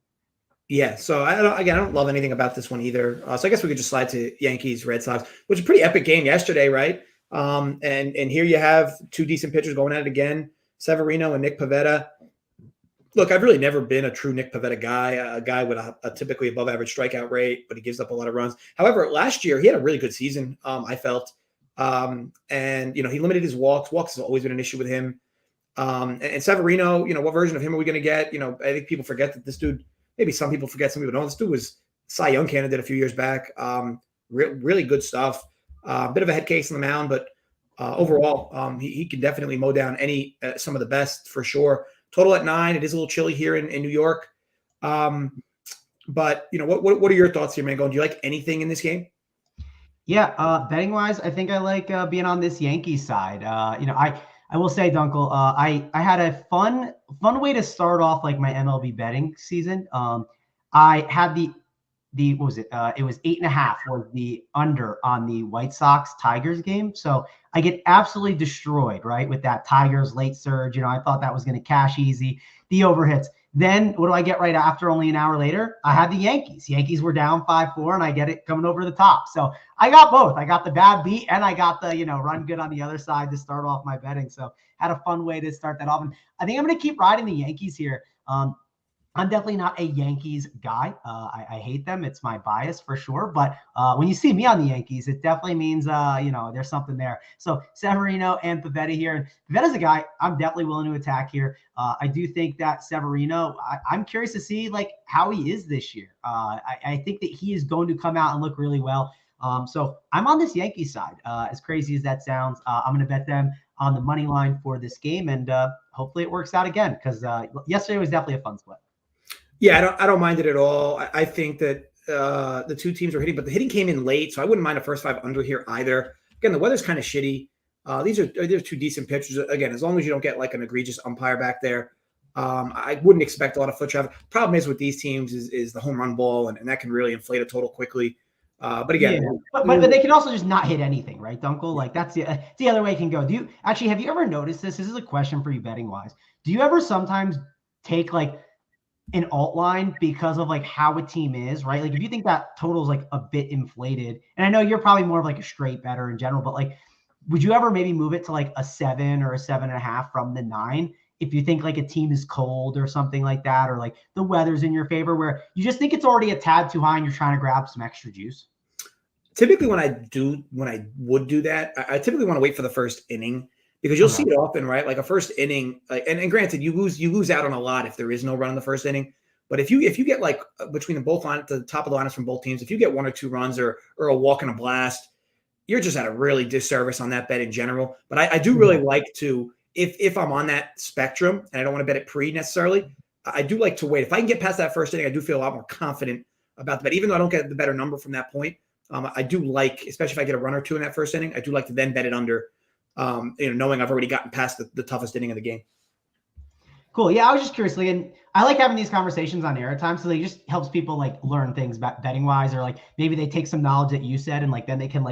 Yeah. So I don't love anything about this one either. So I guess we could just slide to Yankees Red Sox, which is a pretty epic game yesterday, right? And here you have 2 decent pitchers going at it again, Severino and Nick Pivetta. Look, I've really never been a true Nick Pivetta guy, a guy with a typically above average strikeout rate, but he gives up a lot of runs. However, last year he had a really good season, I felt. And, he limited his walks. Walks has always been an issue with him. And Severino, what version of him are we going to get? I think people forget that this dude, maybe some people forget, some people don't. This dude was Cy Young candidate a few years back. Really good stuff. Bit of a head case on the mound, but overall, he can definitely mow down some of the best for sure. Total at 9. It is a little chilly here in New York. But what are your thoughts here, Mango? Do you like anything in this game? Yeah, betting wise, I think I like being on this Yankees side. I will say, Dunkel, I had a fun way to start off like my MLB betting season. I had what was it? It was 8.5 was the under on the White Sox Tigers game. So I get absolutely destroyed, right, with that Tigers late surge. I thought that was going to cash easy. The overhits. Then what do I get right after? Only an hour later, I had the Yankees. Yankees were down 5-4, and I get it coming over the top. So I got both. I got the bad beat, and I got the run good on the other side to start off my betting. So had a fun way to start that off. And I think I'm going to keep riding the Yankees here. I'm definitely not a Yankees guy. I hate them. It's my bias for sure. But when you see me on the Yankees, it definitely means, there's something there. So Severino and Pivetta here. And Pivetta's a guy I'm definitely willing to attack here. I do think that Severino, I'm curious to see how he is this year. I think that he is going to come out and look really well. So I'm on this Yankees side. As crazy as that sounds, I'm going to bet them on the money line for this game. And hopefully it works out again because yesterday was definitely a fun split. Yeah, I don't mind it at all. I think that the 2 teams are hitting, but the hitting came in late, so I wouldn't mind a first 5 under here either. Again, the weather's kind of shitty. These are 2 decent pitchers. Again, as long as you don't get an egregious umpire back there, I wouldn't expect a lot of foot traffic. Problem is with these teams is the home run ball, and that can really inflate a total quickly. But again, but they can also just not hit anything, right, Dunkel? That's the other way it can go. Have you ever noticed this? This is a question for you betting wise. Do you ever sometimes take an alt line because of how a team is, right? If you think that total is a bit inflated, and I know you're probably more of a straight better in general, but would you ever maybe move it to a 7 or a 7.5 from the 9 if you think a team is cold or something like that, or the weather's in your favor where you just think it's already a tad too high and you're trying to grab some extra juice? Typically when I would do that, I typically want to wait for the first inning because you'll see it often, right? A first inning, and granted, you lose out on a lot if there is no run in the first inning. But if you get between the top of the lineups from both teams, if you get 1 or 2 runs or a walk and a blast, you're just at a really disservice on that bet in general. But I do really like to, if I'm on that spectrum and I don't want to bet it pre necessarily, I do like to wait. If I can get past that first inning, I do feel a lot more confident about the bet, even though I don't get the better number from that point. I do like, especially if I get a run or 2 in that first inning, I do like to then bet it under. Knowing I've already gotten past the toughest inning of the game. Cool. Yeah, I was just curious. And I like having these conversations on air time, so it just helps people learn things about betting wise, or maybe they take some knowledge that you said and then they can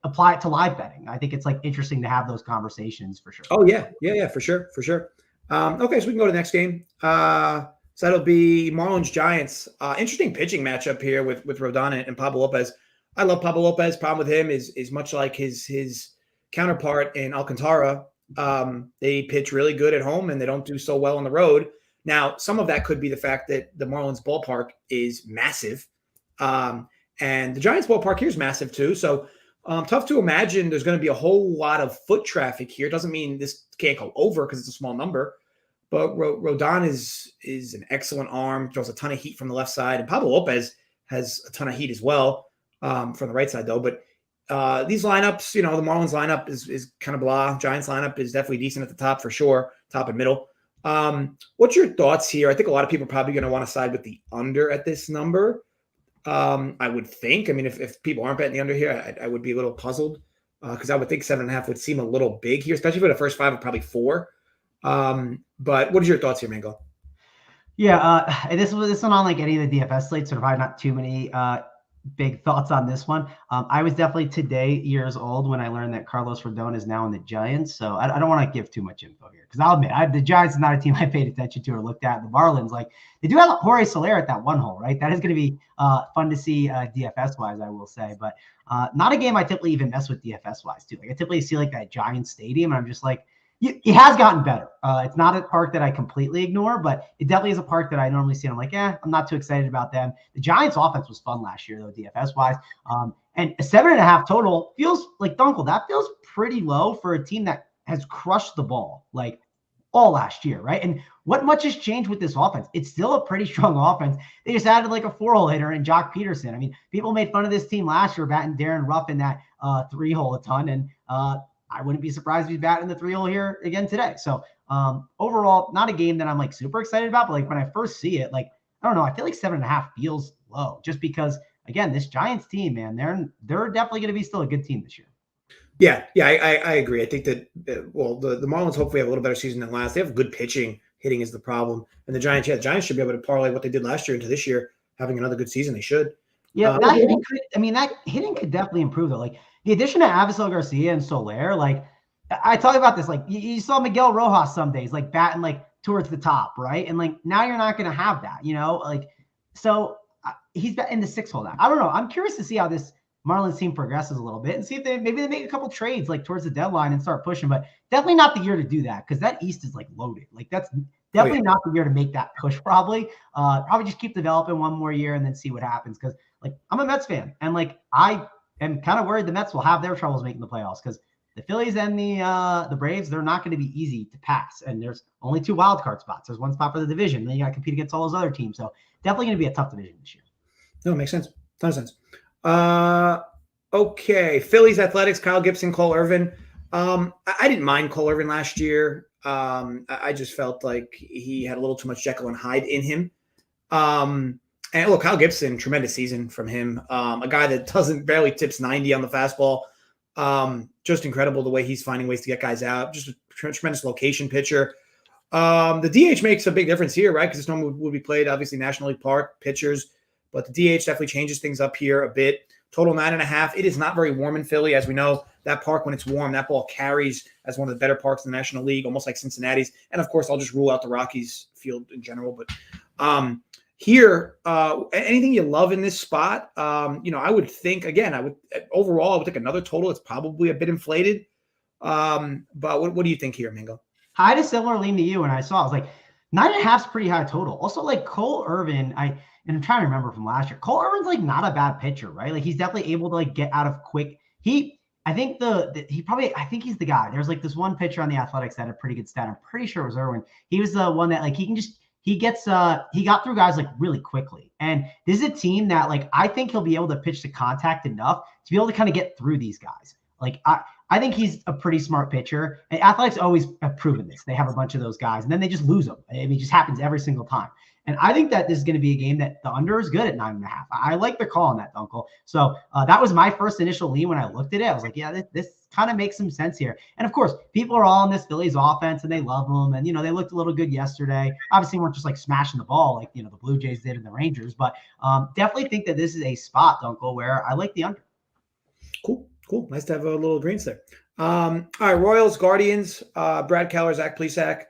apply it to live betting. I think it's interesting to have those conversations for sure. Oh yeah, for sure. Okay, so we can go to the next game. So that'll be Marlins Giants. Interesting pitching matchup here with Rodon and Pablo Lopez. I love Pablo Lopez. Problem with him is much like his counterpart in Alcantara. They pitch really good at home and they don't do so well on the road. Now, some of that could be the fact that the Marlins ballpark is massive. And the Giants ballpark here is massive too. So tough to imagine there's going to be a whole lot of foot traffic here. Doesn't mean this can't go over because it's a small number. But Rodon is an excellent arm, throws a ton of heat from the left side. And Pablo Lopez has a ton of heat as well from the right side though. But these lineups, the Marlins lineup is kind of blah. Giants lineup is definitely decent at the top for sure, top and middle. What's your thoughts here? I think a lot of people are probably going to want to side with the under at this number. I would think. I mean, if people aren't betting the under here, I would be a little puzzled because I would think 7.5 would seem a little big here, especially for the first 5 of probably 4. But what is your thoughts here, Mango? Yeah, and this one on like any of the DFS slates, so probably not too many big thoughts on this one. I was definitely today years old when I learned that Carlos Rodon is now in the Giants. So I don't want to give too much info here because I'll admit the Giants is not a team I paid attention to or looked at. The Marlins, like they do have Jorge Soler at that one hole, right? That is going to be fun to see DFS wise, I will say, but not a game I typically even mess with DFS wise too. Like I typically see like that Giants stadium, and I'm just like, it has gotten better. It's not a park that I completely ignore, but it definitely is a park that I normally see. And I'm like, I'm not too excited about them. The Giants offense was fun last year, though, DFS wise. And a 7.5 total feels like, Dunkel, that feels pretty low for a team that has crushed the ball like all last year, right? And what much has changed with this offense? It's still a pretty strong offense. They just added like a 4-hole hitter and Jock Peterson. I mean, people made fun of this team last year batting Darren Ruff in that 3-hole a ton. And I wouldn't be surprised if he's batting the 3-hole here again today. So overall, not a game that I'm like super excited about, but like when I first see it, like, I don't know, I feel like 7.5 feels low just because, again, this Giants team, man, they're definitely going to be still a good team this year. Yeah, I agree. I think that, the Marlins hopefully have a little better season than last. They have good pitching. Hitting is the problem. And the Giants should be able to parlay what they did last year into this year, having another good season. They should. Yeah, that hitting could definitely improve though. Like the addition of Avisel Garcia and Soler, like I talk about this, like you saw Miguel Rojas some days, like batting like towards the top, right? And like now you're not going to have that, like so he's in the 6-hole now. I don't know. I'm curious to see how this Marlins team progresses a little bit and see if maybe they make a couple trades like towards the deadline and start pushing, but definitely not the year to do that because that East is like loaded. Like that's definitely not the year to make that push. Probably just keep developing one more year and then see what happens because. Like I'm a Mets fan, and like I am kind of worried the Mets will have their troubles making the playoffs because the Phillies and the Braves, they're not going to be easy to pass. And there's only 2 wild card spots. There's one spot for the division. Then you got to compete against all those other teams. So definitely going to be a tough division this year. No, it makes sense. Ton of sense. Okay, Phillies Athletics, Kyle Gibson, Cole Irvin. I didn't mind Cole Irvin last year. I just felt like he had a little too much Jekyll and Hyde in him. And look, Kyle Gibson, tremendous season from him. A guy that barely tips 90 on the fastball. Just incredible the way he's finding ways to get guys out. Just a tremendous location pitcher. The DH makes a big difference here, right? Because this one would be played, obviously, National League Park pitchers. But the DH definitely changes things up here a bit. Total 9.5. It is not very warm in Philly. As we know, that park, when it's warm, that ball carries as one of the better parks in the National League, almost like Cincinnati's. And, of course, I'll just rule out the Rockies field in general. But here, anything you love in this spot? I would think, again, I would take another total. It's probably a bit inflated. But what do you think here, Mingo? I had a similar lean to you when I saw it. I was like, 9.5 is pretty high total. Also, like Cole Irvin, and I'm trying to remember from last year. Cole Irvin's like not a bad pitcher, right? Like he's definitely able to like get out of quick. I think he's the guy. There's like this one pitcher on the Athletics that had a pretty good stat. I'm pretty sure it was Irwin. He was the one that like he got through guys like really quickly. And this is a team that like, I think he'll be able to pitch to contact enough to be able to kind of get through these guys. Like I think he's a pretty smart pitcher, and Athletics always have proven this. They have a bunch of those guys and then they just lose them. I mean, it just happens every single time. And I think that this is going to be a game that the under is good at 9.5. I like the call on that, Dunkel. So that was my first initial lean when I looked at it. I was like, yeah, this kind of makes some sense here. And of course, people are all on this Phillies offense and they love them. And, they looked a little good yesterday. Obviously, weren't just like smashing the ball like, the Blue Jays did and the Rangers. But definitely think that this is a spot, Dunkel, where I like the under. Cool. Nice to have a little greens there. All right, Royals, Guardians, Brad Keller, Zach Plesac.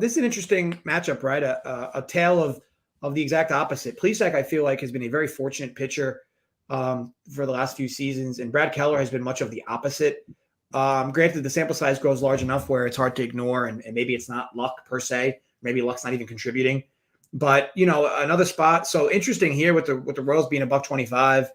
This is an interesting matchup, right? A tale of the exact opposite. Plesac, I feel like, has been a very fortunate pitcher for the last few seasons, and Brad Keller has been much of the opposite. Granted, the sample size grows large enough where it's hard to ignore, and maybe it's not luck per se. Maybe luck's not even contributing. But, another spot. So interesting here with the Royals being $1.25.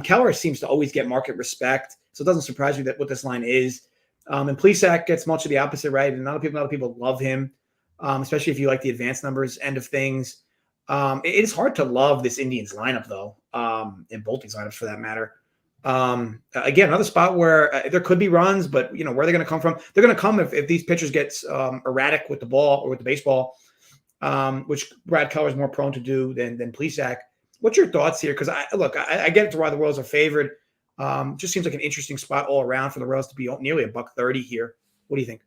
Keller seems to always get market respect, so it doesn't surprise me that what this line is. And Plesac gets much of the opposite, right? And a lot of people love him, especially if you like the advanced numbers end of things. It is hard to love this Indians lineup, though, and both these lineups for that matter. Again, another spot where there could be runs, but where are they going to come from? They're going to come if these pitchers get erratic with the ball or with the baseball, which Brad Keller is more prone to do than Plesac. What's your thoughts here? Because I get it to why the Royals are favored. Just seems like an interesting spot all around for the Royals to be nearly $1.30 here. What do you think?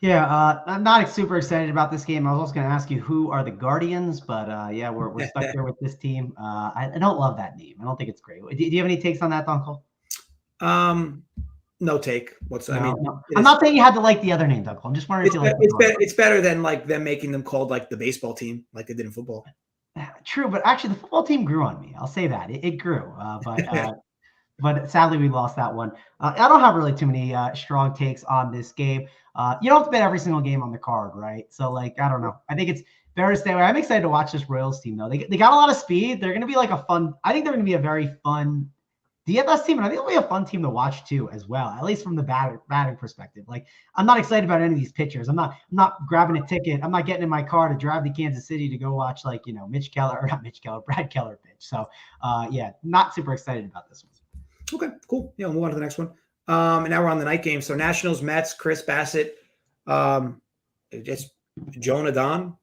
Yeah, I'm not super excited about this game. I was also going to ask you who are the Guardians, but yeah, we're stuck here with this team. I don't love that name. I don't think it's great. Do you have any takes on that, Dunkel? No take. I No, mean, no. I'm not saying you had to like the other name, Dunkel. I'm just wondering if you like it's better than like them making them called like the baseball team, like they did in football. True, but actually, the football team grew on me. I'll say that it grew, but sadly we lost that one. I don't have really too many strong takes on this game. You don't have to bet every single game on the card, right? So like, I don't know. I think it's better to stay away. I'm excited to watch this Royals team though. They got a lot of speed. They're going to be like I think they're going to be a very fun DFS team, and I think it'll be a fun team to watch too, as well. At least from the batting perspective. Like, I'm not excited about any of these pitchers. I'm not grabbing a ticket. I'm not getting in my car to drive to Kansas City to go watch like Brad Keller pitch. So, yeah, not super excited about this one. Okay, cool. Yeah, we'll move on to the next one. And now we're on the night game. So Nationals, Mets, Chris Bassett, just Joanna Don.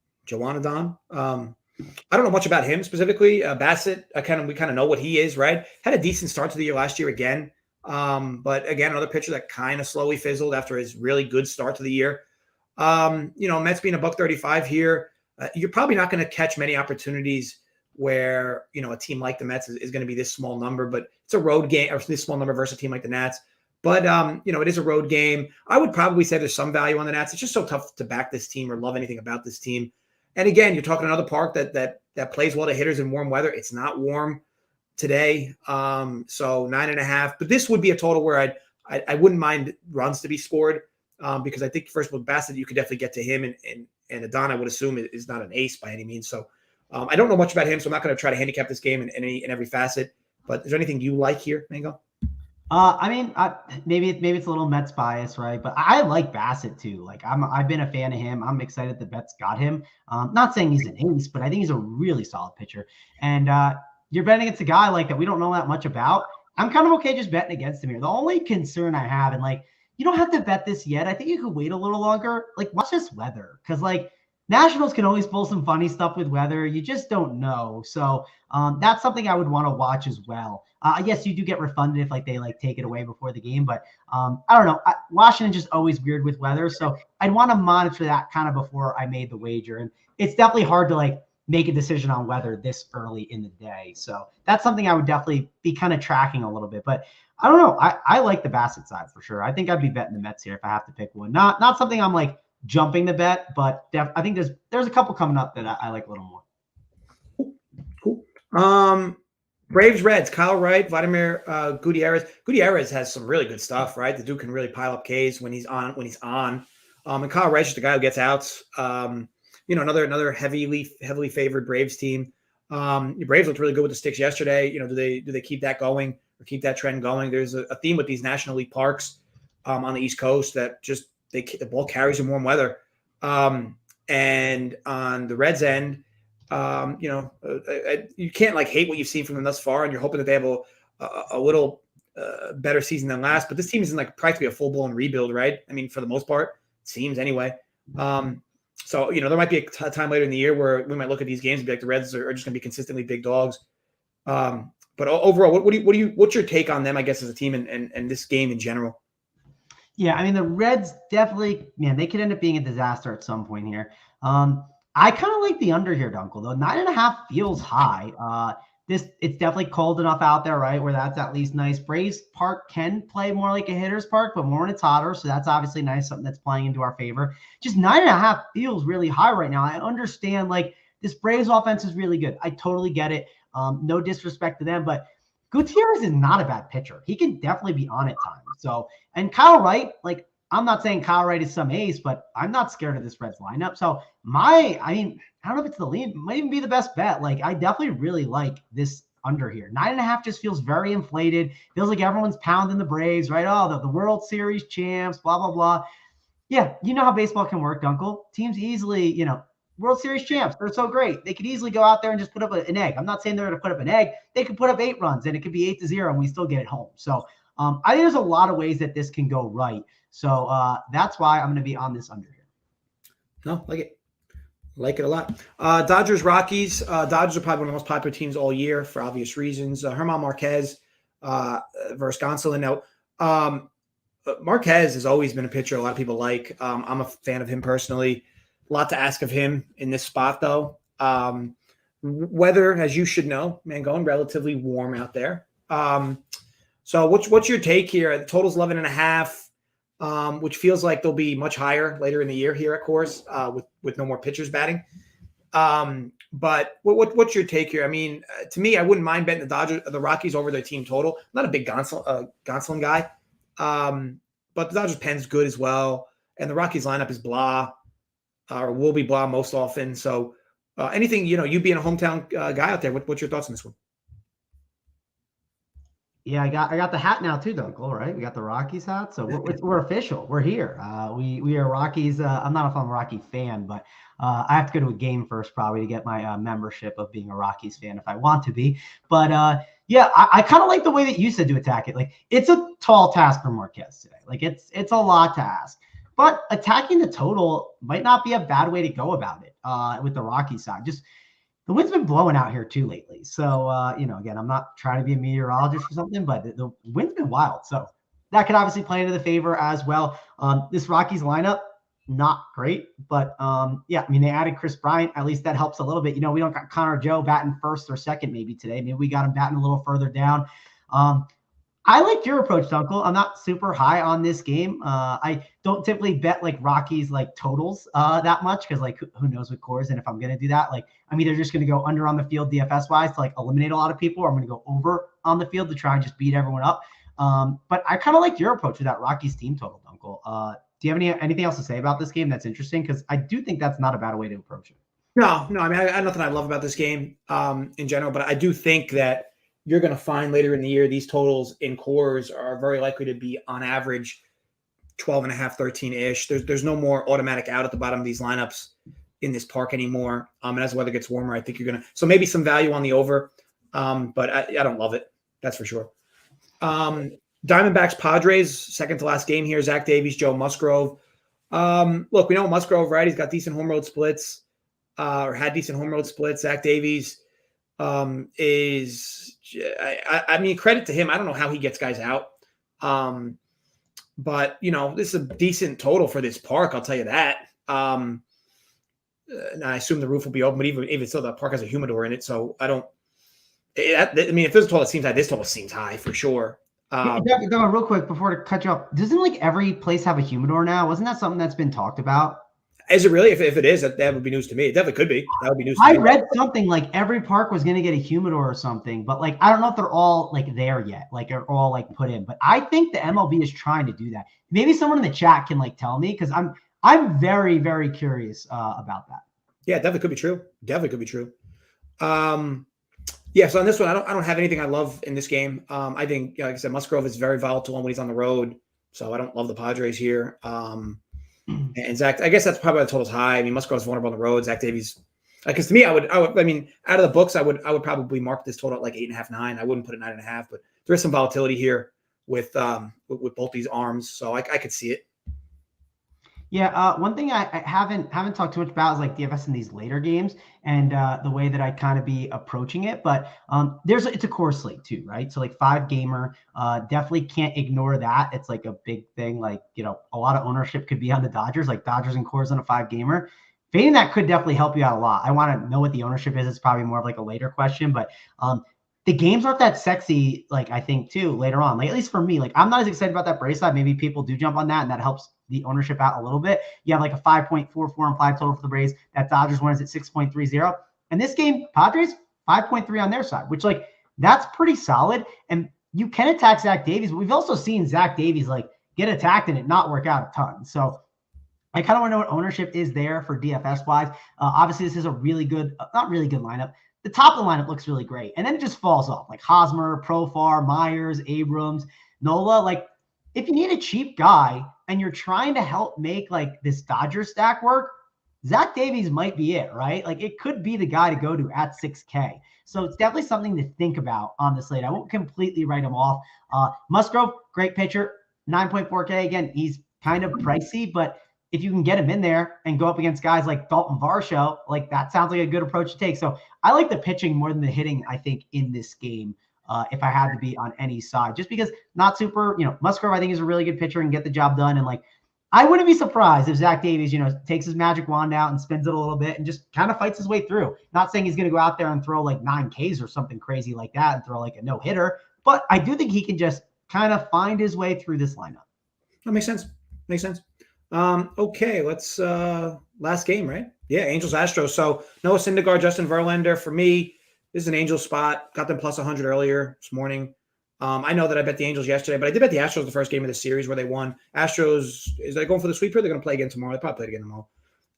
I don't know much about him specifically. Bassett, we kind of know what he is, right? Had a decent start to the year last year again. But again, another pitcher that kind of slowly fizzled after his really good start to the year. Mets being $135 here, you're probably not going to catch many opportunities where, a team like the Mets is going to be this small number, but it's a road game, or this small number versus a team like the Nats. But, it is a road game. I would probably say there's some value on the Nats. It's just so tough to back this team or love anything about this team. And again, you're talking another park that plays well to hitters in warm weather. It's not warm today. So 9.5, but this would be a total where I wouldn't mind runs to be scored. Because I think first with Bassett, you could definitely get to him, and Adon, I would assume, is not an ace by any means. So I don't know much about him, so I'm not going to try to handicap this game in every facet. But is there anything you like here, Mango? Maybe it's a little Mets bias, right? But I like Bassett too. Like I've been a fan of him. I'm excited the Mets got him. Not saying he's an ace, but I think he's a really solid pitcher. And you're betting against a guy like that we don't know that much about. I'm kind of okay just betting against him here. The only concern I have, and like, you don't have to bet this yet. I think you could wait a little longer. Like, watch this weather, because like Nationals can always pull some funny stuff with weather. You just don't know. So that's something I would want to watch as well. Yes, you do get refunded if like they like take it away before the game, but I don't know. Washington's just always weird with weather, so I'd want to monitor that kind of before I made the wager. And it's definitely hard to like make a decision on weather this early in the day. So that's something I would definitely be kind of tracking a little bit. But I don't know. I like the Bassett side for sure. I think I'd be betting the Mets here if I have to pick one. Not something I'm like jumping the bet, but I think there's a couple coming up that I like a little more. Cool. Braves, Reds, Kyle Wright, Vladimir Gutierrez. Gutierrez has some really good stuff, right? The dude can really pile up Ks when he's on. And Kyle Wright's just the guy who gets outs. Another heavily favored Braves team. The Braves looked really good with the sticks yesterday. Do they keep that going or keep that trend going? There's a theme with these National League parks on the East Coast that just the ball carries in warm weather. And on the Reds end, you can't like hate what you've seen from them thus far, and you're hoping that they have a little better season than last. But this team isn't like practically a full blown rebuild, right? I mean, for the most part, it seems anyway. So there might be a time later in the year where we might look at these games and be like, the Reds are just going to be consistently big dogs. But overall, what's your take on them? I guess as a team and this game in general. Yeah, I mean the Reds definitely, man, they could end up being a disaster at some point here. I kind of like the under here, Dunkel, though. 9.5 feels high. It's definitely cold enough out there, right? Where that's at least nice. Braves Park can play more like a hitter's park, but more when it's hotter. So that's obviously nice, something that's playing into our favor. Just 9.5 feels really high right now. I understand like this Braves offense is really good. I totally get it. No disrespect to them, but Gutierrez is not a bad pitcher. He can definitely be on at times. So, and Kyle Wright, like, I'm not saying Kyle Wright is some ace, but I'm not scared of this Reds lineup. So I don't know if it's the lead, might even be the best bet. Like, I definitely really like this under here. 9.5 just feels very inflated. Feels like everyone's pounding the Braves, right? Oh, the World Series champs, blah, blah, blah. Yeah, you know how baseball can work, Dunkel. Teams easily, World Series champs, they're so great. They could easily go out there and just put up an egg. I'm not saying they're going to put up an egg. They could put up 8 runs, and it could be 8-0, and we still get it home. So I think there's a lot of ways that this can go right. So that's why I'm going to be on this under here. No, like it. Like it a lot. Dodgers, Rockies. Dodgers are probably one of the most popular teams all year for obvious reasons. Herman Marquez versus Gonsolin. Now, Marquez has always been a pitcher a lot of people like. I'm a fan of him personally. A lot to ask of him in this spot, though. Weather, as you should know, Mangone, relatively warm out there. So what's your take here? The total's 11.5, which feels like they'll be much higher later in the year here at Coors with no more pitchers batting. But what's your take here? I mean, to me, I wouldn't mind betting the Rockies over their team total. I'm not a big Gonsolin guy, but the Dodgers pen's good as well, and the Rockies lineup is blah, or will be blah most often. So anything, you being a hometown guy out there, what's your thoughts on this one? Yeah, I got the hat now too, Dunkel, right? We got the Rockies hat, so we're official. We're here. We are Rockies. I'm not if I'm a Rocky fan, but I have to go to a game first probably to get my membership of being a Rockies fan if I want to be. But yeah, I kind of like the way that you said to attack it. Like, it's a tall task for Marquez today. Like, it's a lot to ask. But attacking the total might not be a bad way to go about it with the Rockies side. Just the wind's been blowing out here too lately. So, again, I'm not trying to be a meteorologist or something, but the wind's been wild. So that could obviously play into the favor as well. This Rockies lineup, not great, but yeah, I mean, they added Chris Bryant. At least that helps a little bit. We don't got Connor Joe batting first or second maybe today. Maybe we got him batting a little further down. I like your approach, Dunkel. I'm not super high on this game. I don't typically bet like Rockies like totals that much because like who knows with Coors. And if I'm gonna do that, like I'm either just gonna go under on the field DFS wise to like eliminate a lot of people, or I'm gonna go over on the field to try and just beat everyone up. But I kind of like your approach with that Rockies team total, Dunkel. Do you have anything else to say about this game that's interesting? Because I do think that's not a bad way to approach it. No. I mean, I have nothing I love about this game in general, but I do think that you're going to find later in the year these totals in Coors are very likely to be on average 12.5, 13-ish. There's no more automatic out at the bottom of these lineups in this park anymore. And as the weather gets warmer, I think you're going to – so maybe some value on the over, but I don't love it. That's for sure. Diamondbacks Padres, second to last game here. Zach Davies, Joe Musgrove. Look, we know Musgrove, right? He's got decent home road splits or had decent home road splits. Zach Davies is – I mean, credit to him. I don't know how he gets guys out. But, this is a decent total for this park. I'll tell you that. And I assume the roof will be open, but even so, the park has a humidor in it. So I don't – I mean, if this total seems high, this total seems high for sure. Go real quick before to cut you off. Doesn't like every place have a humidor now? Wasn't that something that's been talked about? Is it really? If it is, that would be news to me. It definitely could be. That would be news to me. I read something like every park was going to get a humidor or something, but like I don't know if they're all like there yet, like are all like put in. But I think the MLB is trying to do that. Maybe someone in the chat can like tell me because I'm very, very curious about that. Yeah, definitely could be true. Definitely could be true. Yeah, so on this one, I don't have anything I love in this game. I think, like I said, Musgrove is very volatile when he's on the road, so I don't love the Padres here. And Zach, I guess that's probably why the total's high. I mean, Musgrove's vulnerable on the road. Zach Davies, because to me, I mean, out of the books, I would probably mark this total at like 8.5, 9. I wouldn't put it 9.5, but there is some volatility here with both these arms, so I could see it. Yeah, one thing I haven't talked too much about is like DFS in these later games and the way that I kind of be approaching it. But it's a core slate too, right? So like 5-gamer, definitely can't ignore that. It's like a big thing. Like, a lot of ownership could be on the Dodgers, like Dodgers and Coors on a 5-gamer. Fading that could definitely help you out a lot. I want to know what the ownership is. It's probably more of like a later question, but the games aren't that sexy, like I think too later on. Like at least for me, like I'm not as excited about that Braves side. Maybe people do jump on that, and that helps the ownership out a little bit. You have like a 5.44 implied total for the Braves. That Dodgers one is at 6.30. And this game, Padres 5.3 on their side, which like that's pretty solid. And you can attack Zach Davies, but we've also seen Zach Davies like get attacked and it not work out a ton. So I kind of want to know what ownership is there for DFS wise. Obviously, this is a really good, not really good lineup. The top of the lineup looks really great. And then it just falls off like Hosmer, Profar, Myers, Abrams, Nola. Like if you need a cheap guy and you're trying to help make like this Dodger stack work, Zach Davies might be it, right? Like it could be the guy to go to at 6K. So it's definitely something to think about on the slate. I won't completely write him off. Musgrove, great pitcher, 9.4K. Again, he's kind of pricey, but if you can get him in there and go up against guys like Dalton Varsho, like that sounds like a good approach to take. So I like the pitching more than the hitting, I think, in this game if I had to be on any side, just because not super, Musgrove, I think, is a really good pitcher and get the job done. And like, I wouldn't be surprised if Zach Davies, takes his magic wand out and spins it a little bit and just kind of fights his way through. Not saying he's going to go out there and throw like 9 Ks or something crazy like that and throw like a no hitter, but I do think he can just kind of find his way through this lineup. That makes sense. Okay, let's last game, right? Yeah, Angels Astros. So Noah Syndergaard, Justin Verlander. For me, this is an Angels spot. Got them plus 100 earlier this morning. I know that I bet the Angels yesterday, but I did bet the Astros the first game of the series where they won. Astros, is they going for the sweep or they're going to play again tomorrow? They probably play again tomorrow.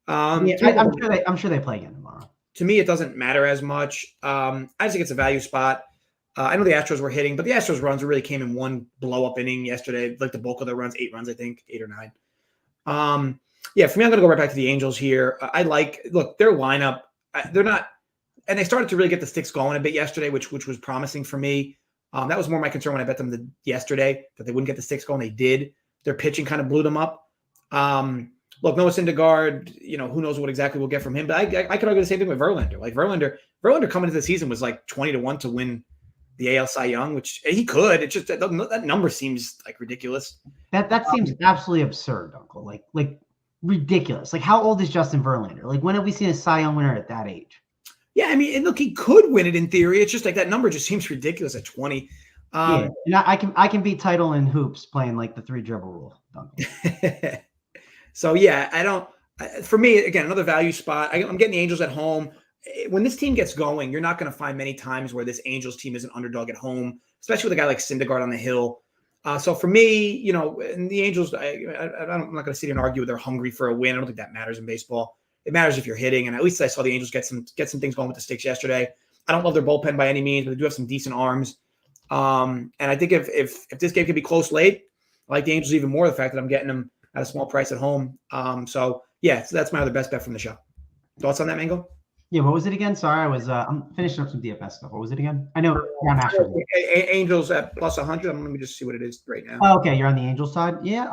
I'm sure they play again tomorrow. To me, it doesn't matter as much. I just think it's a value spot. I know the Astros were hitting, but the Astros runs really came in one blow-up inning yesterday. Like the bulk of their runs, 8 runs, I think, 8 or 9. Yeah, for me, I'm going to go right back to the Angels here. Look, their lineup, they're not, and they started to really get the sticks going a bit yesterday, which was promising for me. That was more my concern when I bet them yesterday, that they wouldn't get the sticks going. They did. Their pitching kind of blew them up. Look, Noah Syndergaard, who knows what exactly we'll get from him, but I could argue the same thing with Verlander. Like Verlander coming into the season was like 20-1 to win the AL Cy Young, which he could. It's just that number seems like ridiculous. That seems absolutely absurd, Uncle. Like ridiculous. Like, how old is Justin Verlander? Like, when have we seen a Cy Young winner at that age? Yeah, I mean, and look, he could win it in theory. It's just like that number just seems ridiculous at 20. Yeah, and I can beat title in hoops playing like the 3 dribble rule. So yeah, for me, again, another value spot. I'm getting the Angels at home. When this team gets going, you're not going to find many times where this Angels team is an underdog at home, especially with a guy like Syndergaard on the hill. So for me, and the Angels, I'm not going to sit here and argue they're hungry for a win. I don't think that matters in baseball. It matters if you're hitting, and at least I saw the Angels get some things going with the sticks yesterday. I don't love their bullpen by any means, but they do have some decent arms. And I think if this game can be close late, I like the Angels even more. The fact that I'm getting them at a small price at home. So that's my other best bet from the show. Thoughts on that, Mango? Yeah, what was it again? Sorry, I'm finishing up some DFS stuff. What was it again? I know you're on Astros. Angels at plus 100. Let me just see what it is right now. Oh, okay, you're on the Angels side. Yeah,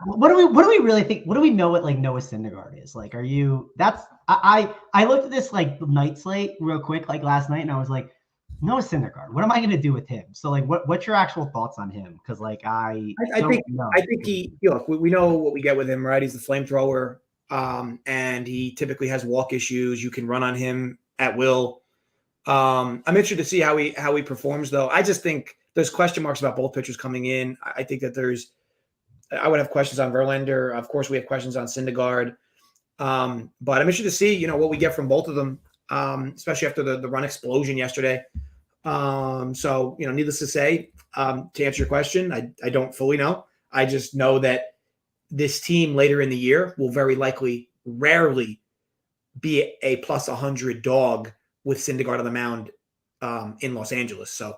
What do we really think? What do we know what like Noah Syndergaard is? Like, I looked at this like night slate real quick like last night, and I was like, Noah Syndergaard, what am I going to do with him? So like, what's your actual thoughts on him? Because like I think we know what we get with him, right? He's the flamethrower. And he typically has walk issues. You can run on him at will. I'm interested to see how he performs, though. I just think there's question marks about both pitchers coming in. I think that I would have questions on Verlander. Of course, we have questions on Syndergaard. But I'm interested to see, what we get from both of them, especially after the run explosion yesterday. So, needless to say, to answer your question, I don't fully know. I just know that this team later in the year will very likely, rarely be a plus 100 dog with Syndergaard on the mound in Los Angeles. So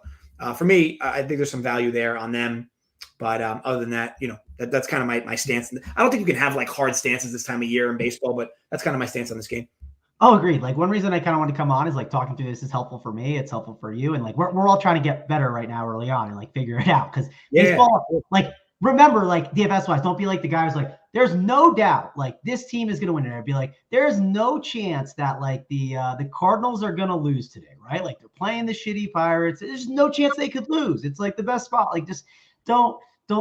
for me, I think there's some value there on them. But other than that, that's kind of my stance. I don't think you can have like hard stances this time of year in baseball, but that's kind of my stance on this game. Oh, agreed. Like one reason I kind of want to come on is like talking through this is helpful for me. It's helpful for you. And like, we're all trying to get better right now early on and like figure it out. Cause baseball, like, remember, like DFS wise, don't be like the guy who's like, there's no doubt like this team is going to win it. I'd be like, there's no chance that like the Cardinals are going to lose today, right? Like they're playing the shitty Pirates. There's no chance they could lose. It's like the best spot. Like just don't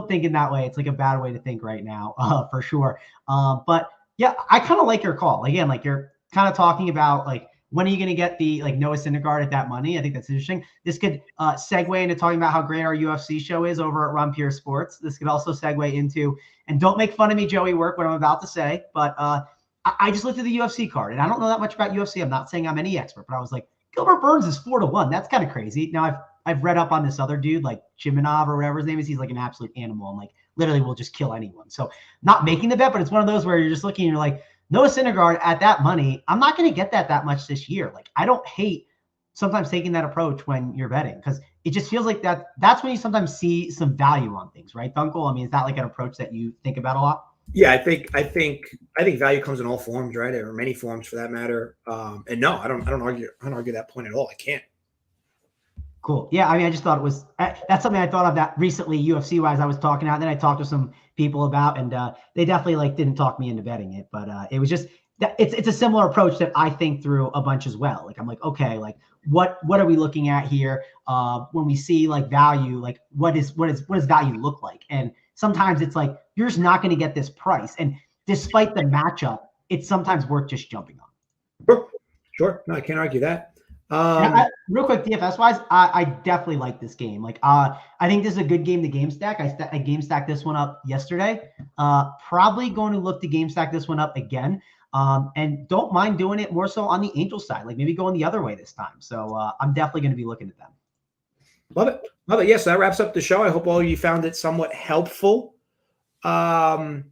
think in that way. It's like a bad way to think right now, for sure. But yeah, I kind of like your call. Again, like you're kind of talking about like, when are you going to get the like Noah Syndergaard at that money? I think that's interesting. This could segue into talking about how great our UFC show is over at Run Pure Sports. This could also segue into, and don't make fun of me, Joey Work, what I'm about to say, but I just looked at the UFC card, and I don't know that much about UFC. I'm not saying I'm any expert, but I was like, Gilbert Burns is 4-1. That's kind of crazy. Now I've read up on this other dude, like Chiminov or whatever his name is. He's like an absolute animal and like literally will just kill anyone. So not making the bet, but it's one of those where you're just looking and you're like, Noah Syndergaard at that money, I'm not going to get that much this year. Like, I don't hate sometimes taking that approach when you're betting because it just feels like that's when you sometimes see some value on things, right, Dunkel? I mean, is that like an approach that you think about a lot? Yeah, I think value comes in all forms, right, or many forms for that matter. And no, I don't argue that point at all. I can't. Cool. Yeah, I mean, I just thought that's something I thought of that recently UFC wise I was talking about. And then I talked to some people about, and they definitely like didn't talk me into betting it, but it was just it's a similar approach that I think through a bunch as well. Like I'm like, okay, like what are we looking at here? When we see like value, like what does value look like? And sometimes it's like you're just not going to get this price. And despite the matchup, it's sometimes worth just jumping on. Sure. No, I can't argue that. Real quick, DFS wise, I definitely like this game. Like, I think this is a good game to game stack. I game stacked this one up yesterday. Probably going to look to game stack this one up again. And don't mind doing it more so on the Angels side, like maybe going the other way this time. So I'm definitely going to be looking at them. Love it. Love it. Yes, that wraps up the show. I hope all of you found it somewhat helpful and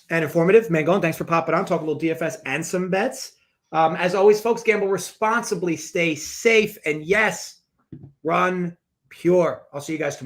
informative. Mangone, thanks for popping on, talk a little DFS and some bets. As always, folks, gamble responsibly, stay safe, and yes, run pure. I'll see you guys tomorrow.